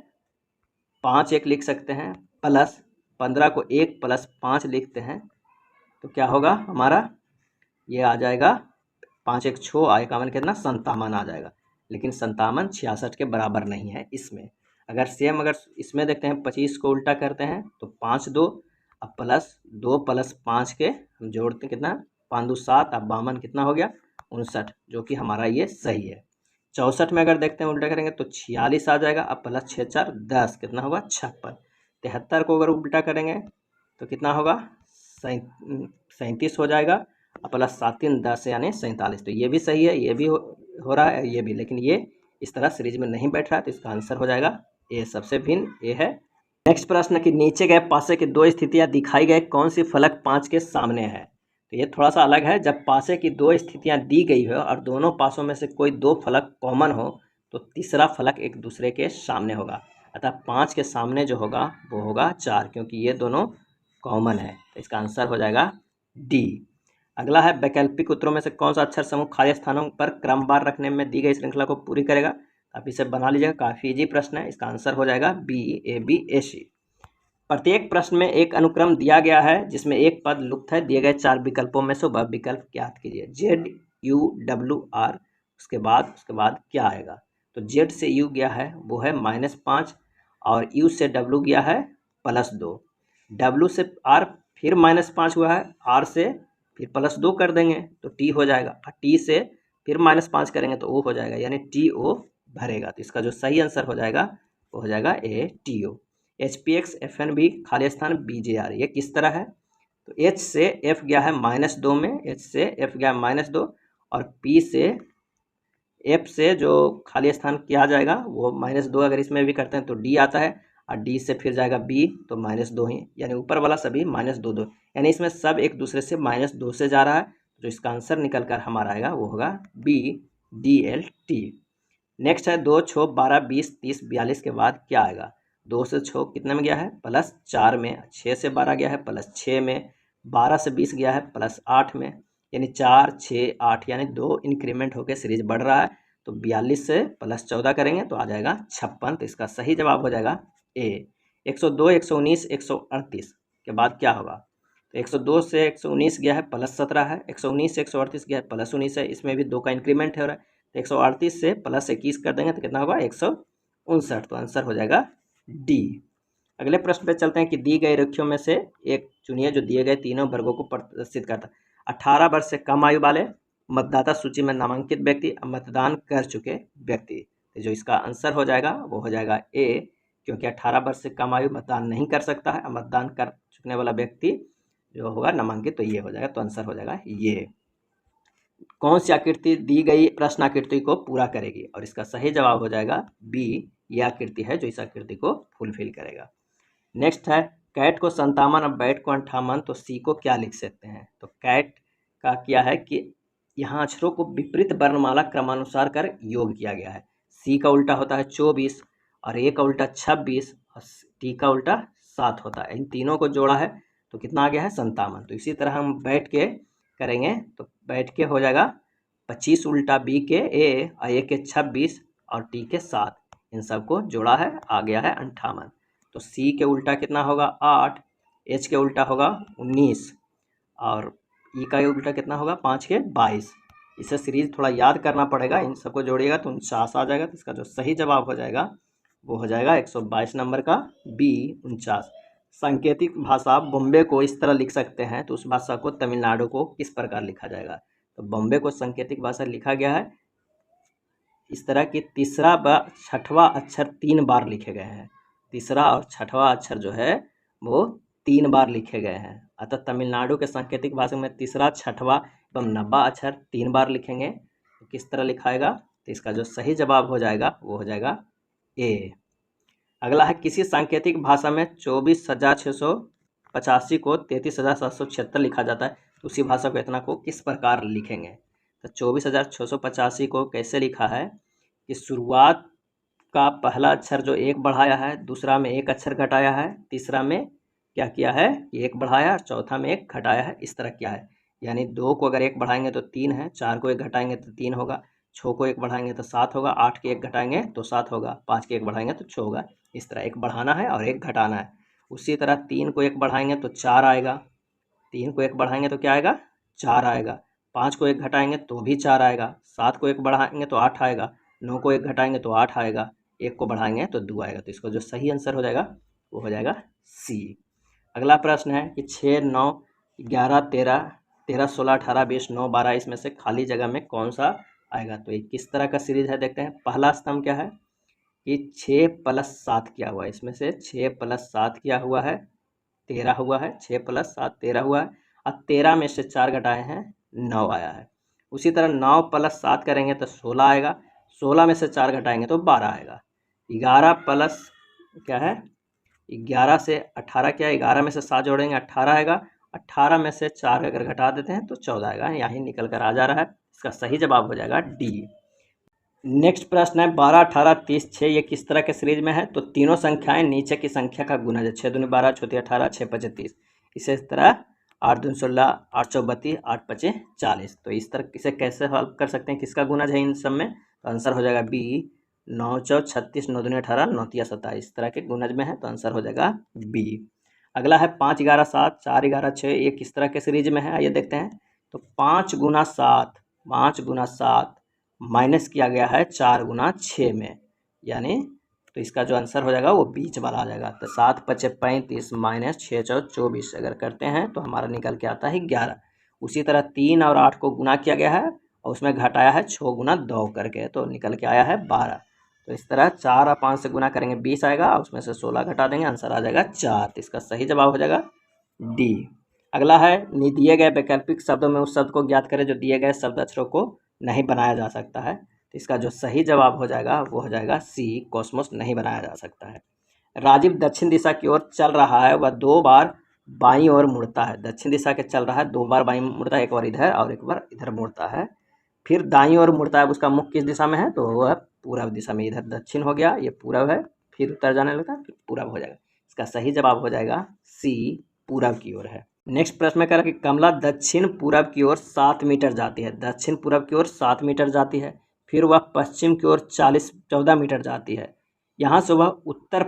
5 1 लिख सकते हैं, प्लस 15 को 1 + 5 लिखते हैं तो क्या होगा हमारा? ये आ जाएगा 5 1 6 और 51 कितना? 57 आ जाएगा। लेकिन 57 66 के बराबर नहीं है इसमें। अगर सेम अगर इसमें देखते हैं 25 को उल्टा करते हैं तो 5 2 अब +2 + 5 के हम जोड़ते हैं कितना? 5 2 7 अब 52 कितना हो गया? 59, जो कि हमारा ये सही है। 64 में अगर देखते हैं उल्टा करेंगे तो 46 आ जाएगा। अब +6 4 10 कितना होगा? 56। 73 को अगर उल्टा करेंगे तो कितना होगा? 37 हो जाएगा। और +7 3 10 यानी 47। तो ये भी सही है, ये भी हो रहा है, ये भी, लेकिन ये इस तरह सीरीज में नहीं बैठ रहा है, तो इसका आंसर हो जाएगा ए, सबसे भिन्न ए है। नेक्स्ट प्रश्न कि नीचे गए पासे की 2 स्थितियां दिखाई गए, कौन सी फलक 5 के सामने है? तो ये थोड़ा सा अलग है। जब पासे की 2 स्थितियां दी गई हो और दोनों पासों में से कोई 2 फलक कॉमन हो तो तीसरा फलक एक दूसरे के सामने होगा। अतः 5 के सामने जो होगा वो होगा 4, क्योंकि ये दोनों कॉमन है, तो इसका आंसर हो जाएगा डी। अगला है वैकल्पिक उत्तरों में से कौन सा अक्षर समूह खाली स्थानों पर क्रमवार रखने में दी गई श्रृंखला को पूरी करेगा? आप इसे बना लीजिएगा, काफ़ी इजी प्रश्न है। इसका आंसर हो जाएगा BABAC। प्रत्येक प्रश्न में एक अनुक्रम दिया गया है जिसमें एक पद लुप्त है। दिए गए 4 विकल्पों में से वह विकल्प ज्ञात कीजिए। ZUWR, उसके बाद क्या आएगा? तो Z से U गया है वो है -5 और U से W गया है +2, W से R फिर -5 हुआ है, R से फिर +2 कर देंगे तो T हो जाएगा, और T से फिर -5 करेंगे तो O हो जाएगा, यानी TO भरेगा। तो इसका जो सही आंसर हो जाएगा वो हो जाएगा A, TO। HPX FNB खाली स्थान BJR, ये किस तरह है? तो H से F गया है -2 में, H से F गया -2 और P से F से जो खाली स्थान किया जाएगा वो -2, अगर इसमें भी करते हैं तो D आता है, और D से फिर जाएगा B तो -2 ही, यानी ऊपर वाला सभी -2 2, यानी इसमें सब एक दूसरे से -2 से जा रहा है। तो इसका आंसर निकल कर हमारा आएगा वो होगा B, DLT। नेक्स्ट है 2 6 12 20 30 42 के बाद क्या आएगा? 2 से 6 कितने में गया है? +4 में, 6 से 12 गया है +6 में, 12 से 20 गया है +8 में, यानी 4 6 8, यानी 2 इंक्रीमेंट होकर सीरीज बढ़ रहा है। तो 42 से +14 करेंगे तो आ जाएगा 56। तो इसका सही जवाब हो जाएगा ए। 102 119 138 के बाद क्या होगा? तो 102 से 119 गया है +17 है, 119 से 138 गया है +19 है, इसमें भी 2 का इंक्रीमेंट हो रहा है। तो 138 से +21 कर देंगे तो कितना होगा? 159। तो आंसर हो जाएगा डी। अगले प्रश्न पे चलते हैं कि दी गई रेखियों में से एक चुनिए जो दिए गए तीनों वर्गों को प्रदर्शित करता है। 18 वर्ष से कम आयु वाले, मतदाता सूची में नामांकित व्यक्ति, मतदान कर चुके व्यक्ति। तो जो इसका आंसर हो जाएगा वो हो जाएगा ए, क्योंकि 18 वर्ष से कम आयु मतदान नहीं कर सकता है, मतदान कर चुकने वाला व्यक्ति जो होगा नामांकित, तो ये हो जाएगा। तो आंसर हो जाएगा ये। कौन सी आकृति दी गई प्रश्न आकृति को पूरा करेगी? और इसका सही जवाब हो जाएगा बी, ये आकृति है जो इस आकृति को फुलफिल करेगा। नेक्स्ट है कैट को 57 और बैट को 58, तो सी को क्या लिख सकते हैं? तो कैट का क्या है कि यहाँ अक्षरों को विपरीत वर्णमाला क्रमानुसार कर योग किया गया है। सी का उल्टा होता है 24 और ए का उल्टा 26 और टी का उल्टा 7 होता है। इन तीनों को जोड़ा है तो कितना आ गया है? 57। तो इसी तरह हम बैठ के करेंगे तो बैठ के हो जाएगा 25 उल्टा बी के ए और ए के 26 और टी के 7, इन सबको जोड़ा है, आ गया है 58। तो सी के उल्टा कितना होगा? 8, एच के उल्टा होगा 19 और ई का उल्टा कितना होगा? 5 के 22। इसे सीरीज थोड़ा याद करना पड़ेगा, इन सबको जोड़िएगा तो 49 आ जाएगा। तो इसका जो सही जवाब हो जाएगा वो हो जाएगा 122 नंबर का बी, 49। सांकेतिक भाषा बॉम्बे को इस तरह लिख सकते हैं, तो उस भाषा को तमिलनाडु को किस प्रकार लिखा जाएगा? तो बॉम्बे को सांकेतिक भाषा लिखा गया है इस तरह कि तीसरा व छठवां अक्षर 3 बार लिखे गए हैं। तीसरा और छठवां अक्षर जो है वो 3 बार लिखे गए हैं। अतः तमिलनाडु के सांकेतिक भाषा में तीसरा, छठवां एवं 90वां अक्षर 3 बार लिखेंगे। तो किस तरह लिखाएगा? तो इसका जो सही जवाब हो जाएगा वो हो जाएगा ए। अगला है, किसी सांकेतिक भाषा में 24,685 को 33,776 लिखा जाता है, तो उसी भाषा को इतना को किस प्रकार लिखेंगे? तो 24,685 को कैसे लिखा है कि शुरुआत का पहला अक्षर जो एक बढ़ाया है, दूसरा में एक अक्षर घटाया है, तीसरा में क्या किया है कि एक बढ़ाया और चौथा में एक घटाया है, इस तरह किया है। यानी 2 को अगर एक बढ़ाएंगे तो 3 है, 4 को एक घटाएंगे तो 3 होगा, 6 को एक बढ़ाएंगे तो 7 होगा, 8 के एक घटाएंगे तो 7 होगा, 5 के एक बढ़ाएंगे तो 6 होगा। इस तरह एक बढ़ाना है और एक घटाना है। उसी तरह 3 को एक बढ़ाएंगे तो 4 आएगा, 3 को एक बढ़ाएंगे तो क्या आएगा? 4 आएगा। 5 को एक घटाएंगे तो भी 4 आएगा, 7 को एक बढ़ाएंगे तो 8 आएगा, 9 को एक घटाएंगे तो 8 आएगा, 1 को बढ़ाएंगे तो 2 आएगा। तो इसको जो सही आंसर हो जाएगा वो हो जाएगा सी। अगला प्रश्न है कि 6, 9, 11, 13, 16, 18, 20, 9, 12 इसमें से खाली जगह में कौन सा आएगा? तो ये किस तरह का सीरीज है देखते हैं। पहला स्तंभ क्या है कि 6 + 7 किया हुआ है, इसमें से 6 + 7 किया हुआ है 13 हुआ है, 6 + 7 13 हुआ है, और 13 में से 4 घटाए हैं 9 आया है। उसी तरह 9 + 7 करेंगे तो 16 आएगा, 16 में से 4 घटाएंगे तो 12 आएगा। 11 प्लस क्या है 11 से 18 क्या है, 11 में से 7 जोड़ेंगे 18 आएगा, 18 में से 4 अगर घटा देते हैं तो 14 आएगा। यहाँ निकल कर आ जा रहा है, इसका सही जवाब हो जाएगा डी। नेक्स्ट प्रश्न है 12, 18, 30, 6 ये किस तरह के सीरीज में है? तो तीनों संख्याएं नीचे की संख्या का गुणज है, 6 दूनी 12, 6 तिया 18, 6 पचे 30। इसी तरह 8 दूनी 16, 8 चौ 32, 8 पचे 40। तो इस तरह इसे कैसे हल कर सकते हैं, किसका गुणज है इन सब में? तो आंसर हो जाएगा बी, 9 चौ 36, 9 दूनी 18, 9 तिया 27। इस तरह के गुणज में है तो आंसर हो जाएगा बी। अगला है 5, 11, 7, 4, 11, 6 ये किस तरह के सीरीज में है, आइए देखते हैं। तो 5 × 7, 5 × 7 माइनस किया गया है 4 × 6 में, यानी तो इसका जो आंसर हो जाएगा वो बीच वाला आ जाएगा। तो 7 पचे 35 माइनस 6 चौ 24 अगर करते हैं तो हमारा निकल के आता है 11। उसी तरह 3 और 8 को गुना किया गया है और उसमें घटाया है 6 × 2 करके, तो निकल के आया है 12। तो इस तरह 4 और 5 से गुना करेंगे 20 आएगा, और उसमें से 16 घटा देंगे, आंसर आ जाएगा 4। तो इसका सही जवाब हो जाएगा डी। अगला है दिए गए वैकल्पिक शब्दों में उस शब्द को ज्ञात करें जो दिए गए शब्द अक्षरों को नहीं बनाया जा सकता है। तो इसका जो सही जवाब हो जाएगा वो हो जाएगा सी, कॉस्मोस नहीं बनाया जा सकता है। राजीव दक्षिण दिशा की ओर चल रहा है, वह 2 बार बाईं ओर मुड़ता है। दक्षिण दिशा के चल रहा है, 2 बार बाईं मुड़ता है, एक बार इधर और एक बार इधर मुड़ता है। फिर दाईं ओर मुड़ता है, उसका मुख किस दिशा में है? तो वह पूरब दिशा में, इधर दक्षिण हो गया, ये पूरब है, फिर उत्तर जाने लगता है, फिर पूरब हो जाएगा। इसका सही जवाब हो जाएगा सी, पूरब की ओर है। नेक्स्ट प्रश्न में कह रहा है कि कमला दक्षिण पूरब की ओर 7 मीटर जाती है। दक्षिण पूरब की ओर 7 मीटर जाती है, फिर वह पश्चिम की ओर 14 मीटर जाती है। यहाँ से वह उत्तर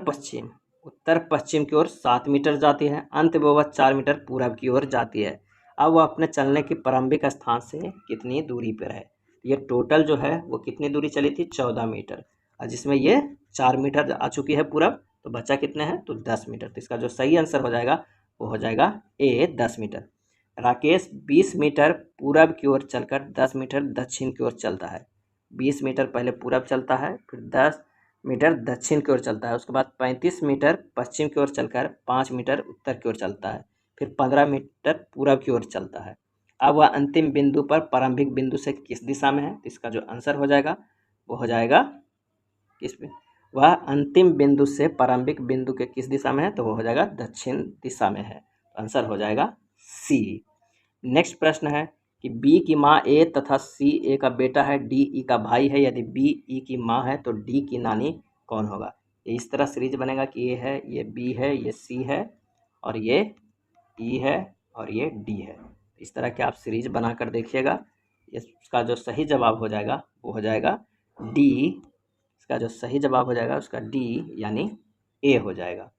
पश्चिम की ओर 7 मीटर जाती है, अंत में वह 4 मीटर पूरब की ओर जाती है। अब वह अपने चलने की प्रारंभिक स्थान से कितनी दूरी पर है? ये टोटल जो है वो कितनी दूरी चली थी? 14 मीटर, और जिसमें ये 4 मीटर आ चुकी है पूरब, तो बचा कितने हैं? तो 10 मीटर। तो इसका जो सही आंसर हो जाएगा वो हो जाएगा ए, 10 मीटर। राकेश 20 मीटर पूरब की ओर चलकर 10 मीटर दक्षिण की ओर चलता है। 20 मीटर पहले पूरब चलता है, फिर 10 मीटर दक्षिण की ओर चलता है, उसके बाद 35 मीटर पश्चिम की ओर चलकर 5 मीटर उत्तर की ओर चलता है, फिर 15 मीटर पूरब की ओर चलता है। अब वह अंतिम बिंदु पर प्रारंभिक बिंदु से किस दिशा में है? इसका जो आंसर हो जाएगा वो हो जाएगा किस में? वह अंतिम बिंदु से प्रारंभिक बिंदु के किस दिशा में है? तो वो हो जाएगा दक्षिण दिशा में है। आंसर हो जाएगा सी। नेक्स्ट प्रश्न है कि बी की माँ ए तथा सी ए का बेटा है, डी ई का भाई है। यदि बी ई की माँ है तो डी की नानी कौन होगा? ये इस तरह सीरीज बनेगा कि ये है, ये बी है, ये सी है, और ये ई है, और ये डी है। इस तरह के आप सीरीज बना कर देखिएगा। इसका जो सही जवाब हो जाएगा वो हो जाएगा डी। इसका जो सही जवाब हो जाएगा उसका डी यानी ए हो जाएगा।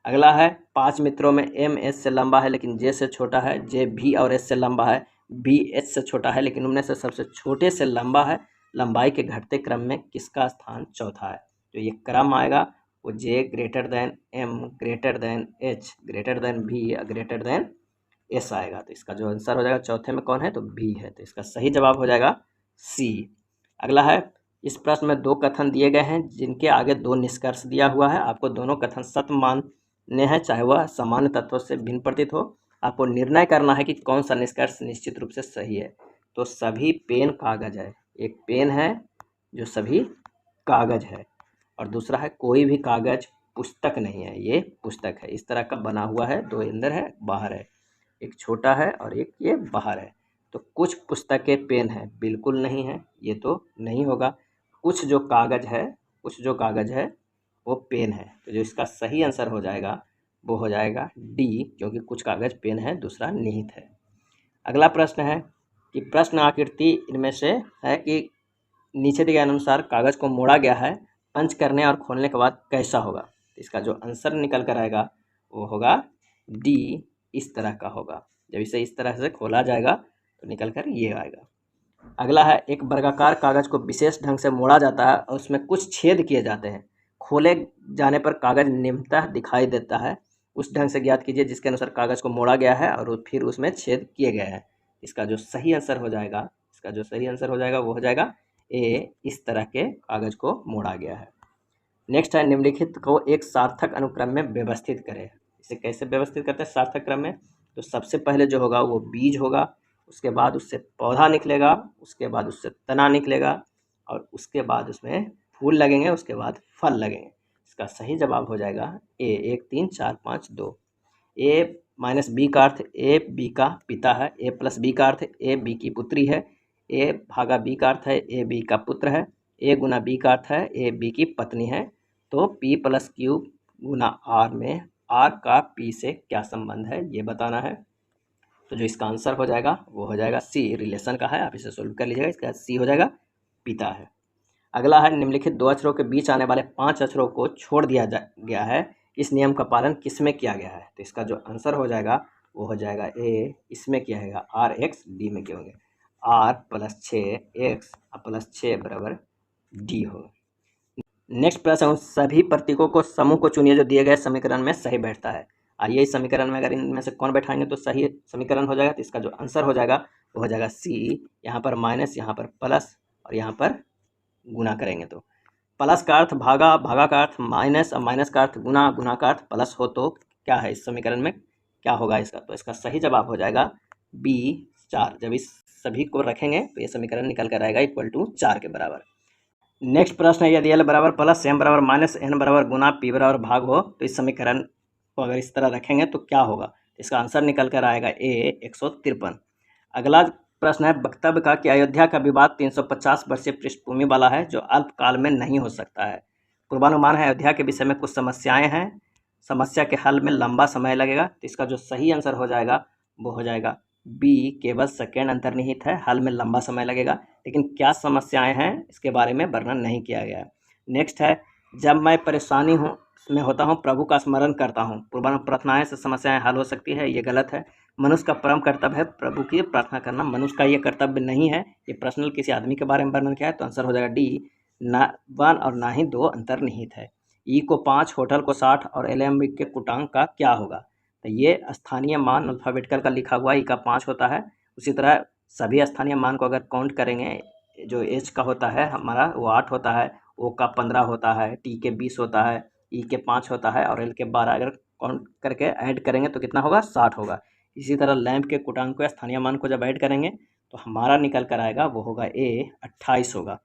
अगला है 5 मित्रों में एम एस से लंबा है लेकिन जे से छोटा है, जे भी और एस से लंबा है, बी एच से छोटा है लेकिन उनमें से सबसे छोटे से लंबा है। लंबाई के घटते क्रम में किसका स्थान चौथा है? तो ये क्रम आएगा वो J greater than M greater than H greater than B greater than S आएगा। तो इसका जो आंसर हो जाएगा चौथे में कौन है? तो बी है। तो इसका सही जवाब हो जाएगा सी। अगला है इस प्रश्न में 2 कथन दिए गए हैं जिनके आगे 2 निष्कर्ष दिया हुआ है। आपको दोनों कथन सत्य मानने हैं, चाहे वह सामान्य तत्वों से भिन्न प्रतीत हो। आपको निर्णय करना है कि कौन सा निष्कर्ष निश्चित रूप से सही है। तो सभी पेन कागज है, एक पेन है जो सभी कागज है, और दूसरा है कोई भी कागज पुस्तक नहीं है, ये पुस्तक है। इस तरह का बना हुआ है, दो अंदर है बाहर है, एक छोटा है और एक ये बाहर है। तो कुछ पुस्तकें पेन है, बिल्कुल नहीं है, ये तो नहीं होगा। कुछ जो कागज है वो पेन है, तो जो इसका सही आंसर हो जाएगा वो हो जाएगा डी, क्योंकि कुछ कागज पेन है, दूसरा निहित है। अगला प्रश्न है कि प्रश्न आकृति इनमें से है कि नीचे दिए अनुसार कागज को मोड़ा गया है, पंच करने और खोलने के बाद कैसा होगा। इसका जो आंसर निकल कर आएगा वो होगा डी, इस तरह का होगा। जब इसे इस तरह से खोला जाएगा तो निकल कर ये आएगा। अगला है एक वर्गाकार कागज को विशेष ढंग से मोड़ा जाता है और उसमें कुछ छेद किए जाते हैं। खोले जाने पर कागज निम्नतः दिखाई देता है, उस ढंग से ज्ञात कीजिए जिसके अनुसार कागज को मोड़ा गया है और फिर उसमें छेद किए गए हैं। इसका जो सही आंसर हो जाएगा वो हो जाएगा ए, इस तरह के कागज को मोड़ा गया है। नेक्स्ट है निम्नलिखित को एक सार्थक अनुक्रम में व्यवस्थित करें। इसे कैसे व्यवस्थित करते हैं सार्थक क्रम में? तो सबसे पहले जो होगा वो बीज होगा, उसके बाद उससे पौधा निकलेगा, उसके बाद उससे तना निकलेगा, और उसके बाद उसमें फूल लगेंगे, उसके बाद फल लगेंगे। इसका सही जवाब हो जाएगा ए, 1 3 4 5 2। ए माइनस बी का अर्थ ए बी का पिता है, ए प्लस बी का अर्थ ए बी की पुत्री है, ए भागा बी का अर्थ है ए बी का पुत्र है, ए गुना बी का अर्थ है ए बी की पत्नी है। तो p प्लस क्यू गुना आर में आर का p से क्या संबंध है ये बताना है। तो जो इसका आंसर हो जाएगा वो हो जाएगा सी, रिलेशन का है, आप इसे सोल्व कर लीजिएगा। इसका सी हो जाएगा पिता है। अगला है निम्नलिखित दो अक्षरों के बीच आने वाले 5 अक्षरों को छोड़ दिया गया है, इस नियम का पालन किसमें किया गया है। तो इसका जो आंसर हो जाएगा वो हो जाएगा ए, इसमें किया जाएगा आर एक्स डी में, क्या होंगे आर प्लस 6 एक्स प्लस 6 बराबर डी हो। नेक्स्ट प्रश्न, उन सभी प्रतीकों को समूह को चुनिए जो दिए गए समीकरण में सही बैठता है। आइए इस समीकरण में अगर इनमें से कौन बैठाएंगे तो सही समीकरण हो जाएगा। तो इसका जो आंसर हो जाएगा वो हो जाएगा सी, यहाँ पर माइनस, यहाँ पर प्लस और यहाँ पर गुना करेंगे तो प्लस का अर्थ भागा, भागा का अर्थ माइनस और माइनस का अर्थ गुना, गुना का अर्थ प्लस हो तो क्या है इस समीकरण में क्या होगा इसका। तो इसका सही जवाब हो जाएगा बी 4। जब इस सभी को रखेंगे तो ये समीकरण निकल कर आएगा इक्वल टू 4 के बराबर। नेक्स्ट प्रश्न है यदि एल बराबर प्लस एम बराबर माइनस एन बराबर गुना पी बराबर भाग हो तो इस समीकरण को अगर इस तरह रखेंगे तो क्या होगा। इसका आंसर निकल कर आएगा ए 153। अगला प्रश्न है वक्तव्य का कि अयोध्या का विवाद 350 वर्षीय पृष्ठभूमि वाला है जो अल्पकाल में नहीं हो सकता है। पूर्वानुमान है अयोध्या के विषय में कुछ समस्याएं हैं, समस्या के हल में लंबा समय लगेगा। तो इसका जो सही आंसर हो जाएगा वो हो जाएगा बी, केवल सेकेंड अंतर्निहित है, हल में लंबा समय लगेगा, लेकिन क्या समस्याएं हैं इसके बारे में वर्णन नहीं किया गया है। नेक्स्ट है जब मैं परेशानी में होता हूँ प्रभु का स्मरण करता हूँ, प्रार्थनाएं से समस्याएं हल हो सकती है, ये गलत है। मनुष्य का परम कर्तव्य है प्रभु की प्रार्थना करना, मनुष्य का ये कर्तव्य नहीं है, ये पर्सनल किसी आदमी के बारे में वर्णन किया है। तो आंसर हो जाएगा डी, ना 1 और ना ही 2 अंतर्निहित है। ई को 5, होटल को 60 और एलेम्बिक के कुटांक का क्या होगा। तो ये स्थानीय मान अल्फाबेटिकल का लिखा हुआ ई का 5 होता है। उसी तरह सभी स्थानीय मान को अगर काउंट करेंगे, जो एच का होता है हमारा वो 8 होता है, ओ का 15 होता है, टी के 20 होता है, ई के 5 होता है और एल के 12, अगर काउंट करके ऐड करेंगे तो कितना होगा 60 होगा। इसी तरह लैंप के कुटांक को स्थानीय मान को जब ऐड करेंगे तो हमारा निकल कर आएगा वो होगा ए 28 होगा।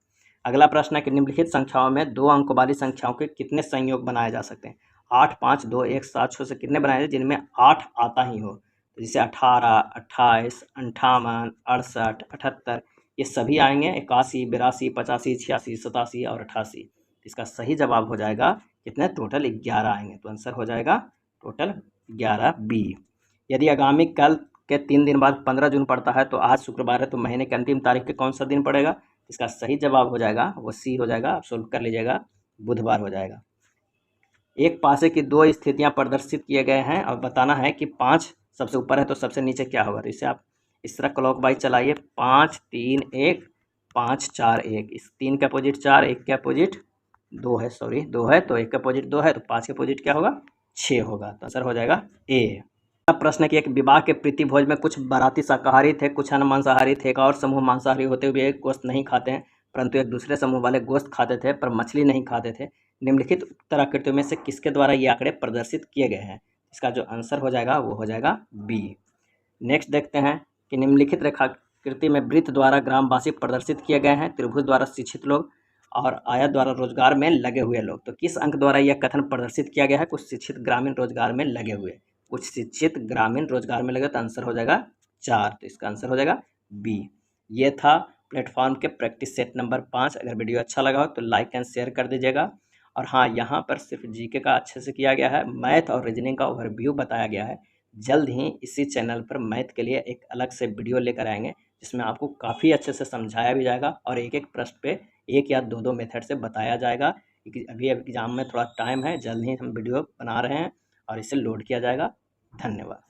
अगला प्रश्न है कि निम्नलिखित संख्याओं में 2 अंक वाली संख्याओं के कितने संयोग बनाए जा सकते हैं। 8 5 2 1 7 6 से कितने बनाए जिनमें 8 आता ही हो। तो जैसे 18 28 58 68 78 ये सभी आएंगे, 81 82 85 86 87 और 88। इसका सही जवाब हो जाएगा कितने, टोटल 11 आएंगे। तो आंसर हो जाएगा टोटल 11 बी। यदि आगामी कल के 3 दिन बाद 15 जून पड़ता है तो आज शुक्रवार है, तो महीने की अंतिम तारीख के कौन सा दिन पड़ेगा। इसका सही जवाब हो जाएगा वो सी हो जाएगा, आप सोल्व कर लीजिएगा, बुधवार हो जाएगा। एक पासे की 2 स्थितियां प्रदर्शित किए गए हैं और बताना है कि 5 सबसे ऊपर है तो सबसे नीचे क्या होगा। तो इसे आप इस तरह क्लॉक वाइज चलाइए, 5 3 1 5 4 1, इस 3 के अपोजिट 4, 1 के अपोजिट 2 है, सॉरी 2 है, तो 1 के अपोजिट 2 है, तो 5 के अपोजिट क्या होगा 6 होगा। तो आंसर हो जाएगा ए। प्रश्न है कि एक विवाह के प्रीति भोज में कुछ बाराती शाकाहारी थे, कुछ अन्य मांसाहारी थे, एक और समूह मांसाहारी होते हुए एक गोश्त नहीं खाते हैं, परंतु एक दूसरे समूह वाले गोश्त खाते थे पर मछली नहीं खाते थे। निम्नलिखित उत्तराकृतियों में से किसके द्वारा ये आंकड़े प्रदर्शित किए गए हैं। इसका जो आंसर हो जाएगा वो हो जाएगा बी। नेक्स्ट देखते हैं कि निम्नलिखित रेखाकृति में वृत्त द्वारा ग्रामवासी प्रदर्शित किए गए हैं, त्रिभुज द्वारा शिक्षित लोग और आयत द्वारा रोजगार में लगे हुए लोग। तो किस अंक द्वारा यह कथन प्रदर्शित किया गया है? कुछ शिक्षित ग्रामीण रोजगार में लगे हुए, कुछ शिक्षित ग्रामीण रोजगार में लगे, तो आंसर हो जाएगा 4। तो इसका आंसर हो जाएगा बी। ये था प्लेटफॉर्म के प्रैक्टिस सेट नंबर 5। अगर वीडियो अच्छा लगा हो तो लाइक एंड शेयर कर दीजिएगा। और हाँ, यहाँ पर सिर्फ जीके का अच्छे से किया गया है, मैथ और रीजनिंग का ओवरव्यू बताया गया है। जल्द ही इसी चैनल पर मैथ के लिए एक अलग से वीडियो लेकर आएंगे, जिसमें आपको काफ़ी अच्छे से समझाया भी जाएगा और एक एक प्रश्न पे 1 या 2 मेथड से बताया जाएगा। क्योंकि अभी एग्ज़ाम में थोड़ा टाइम है, जल्द ही हम वीडियो बना रहे हैं और इसे लोड किया जाएगा। धन्यवाद।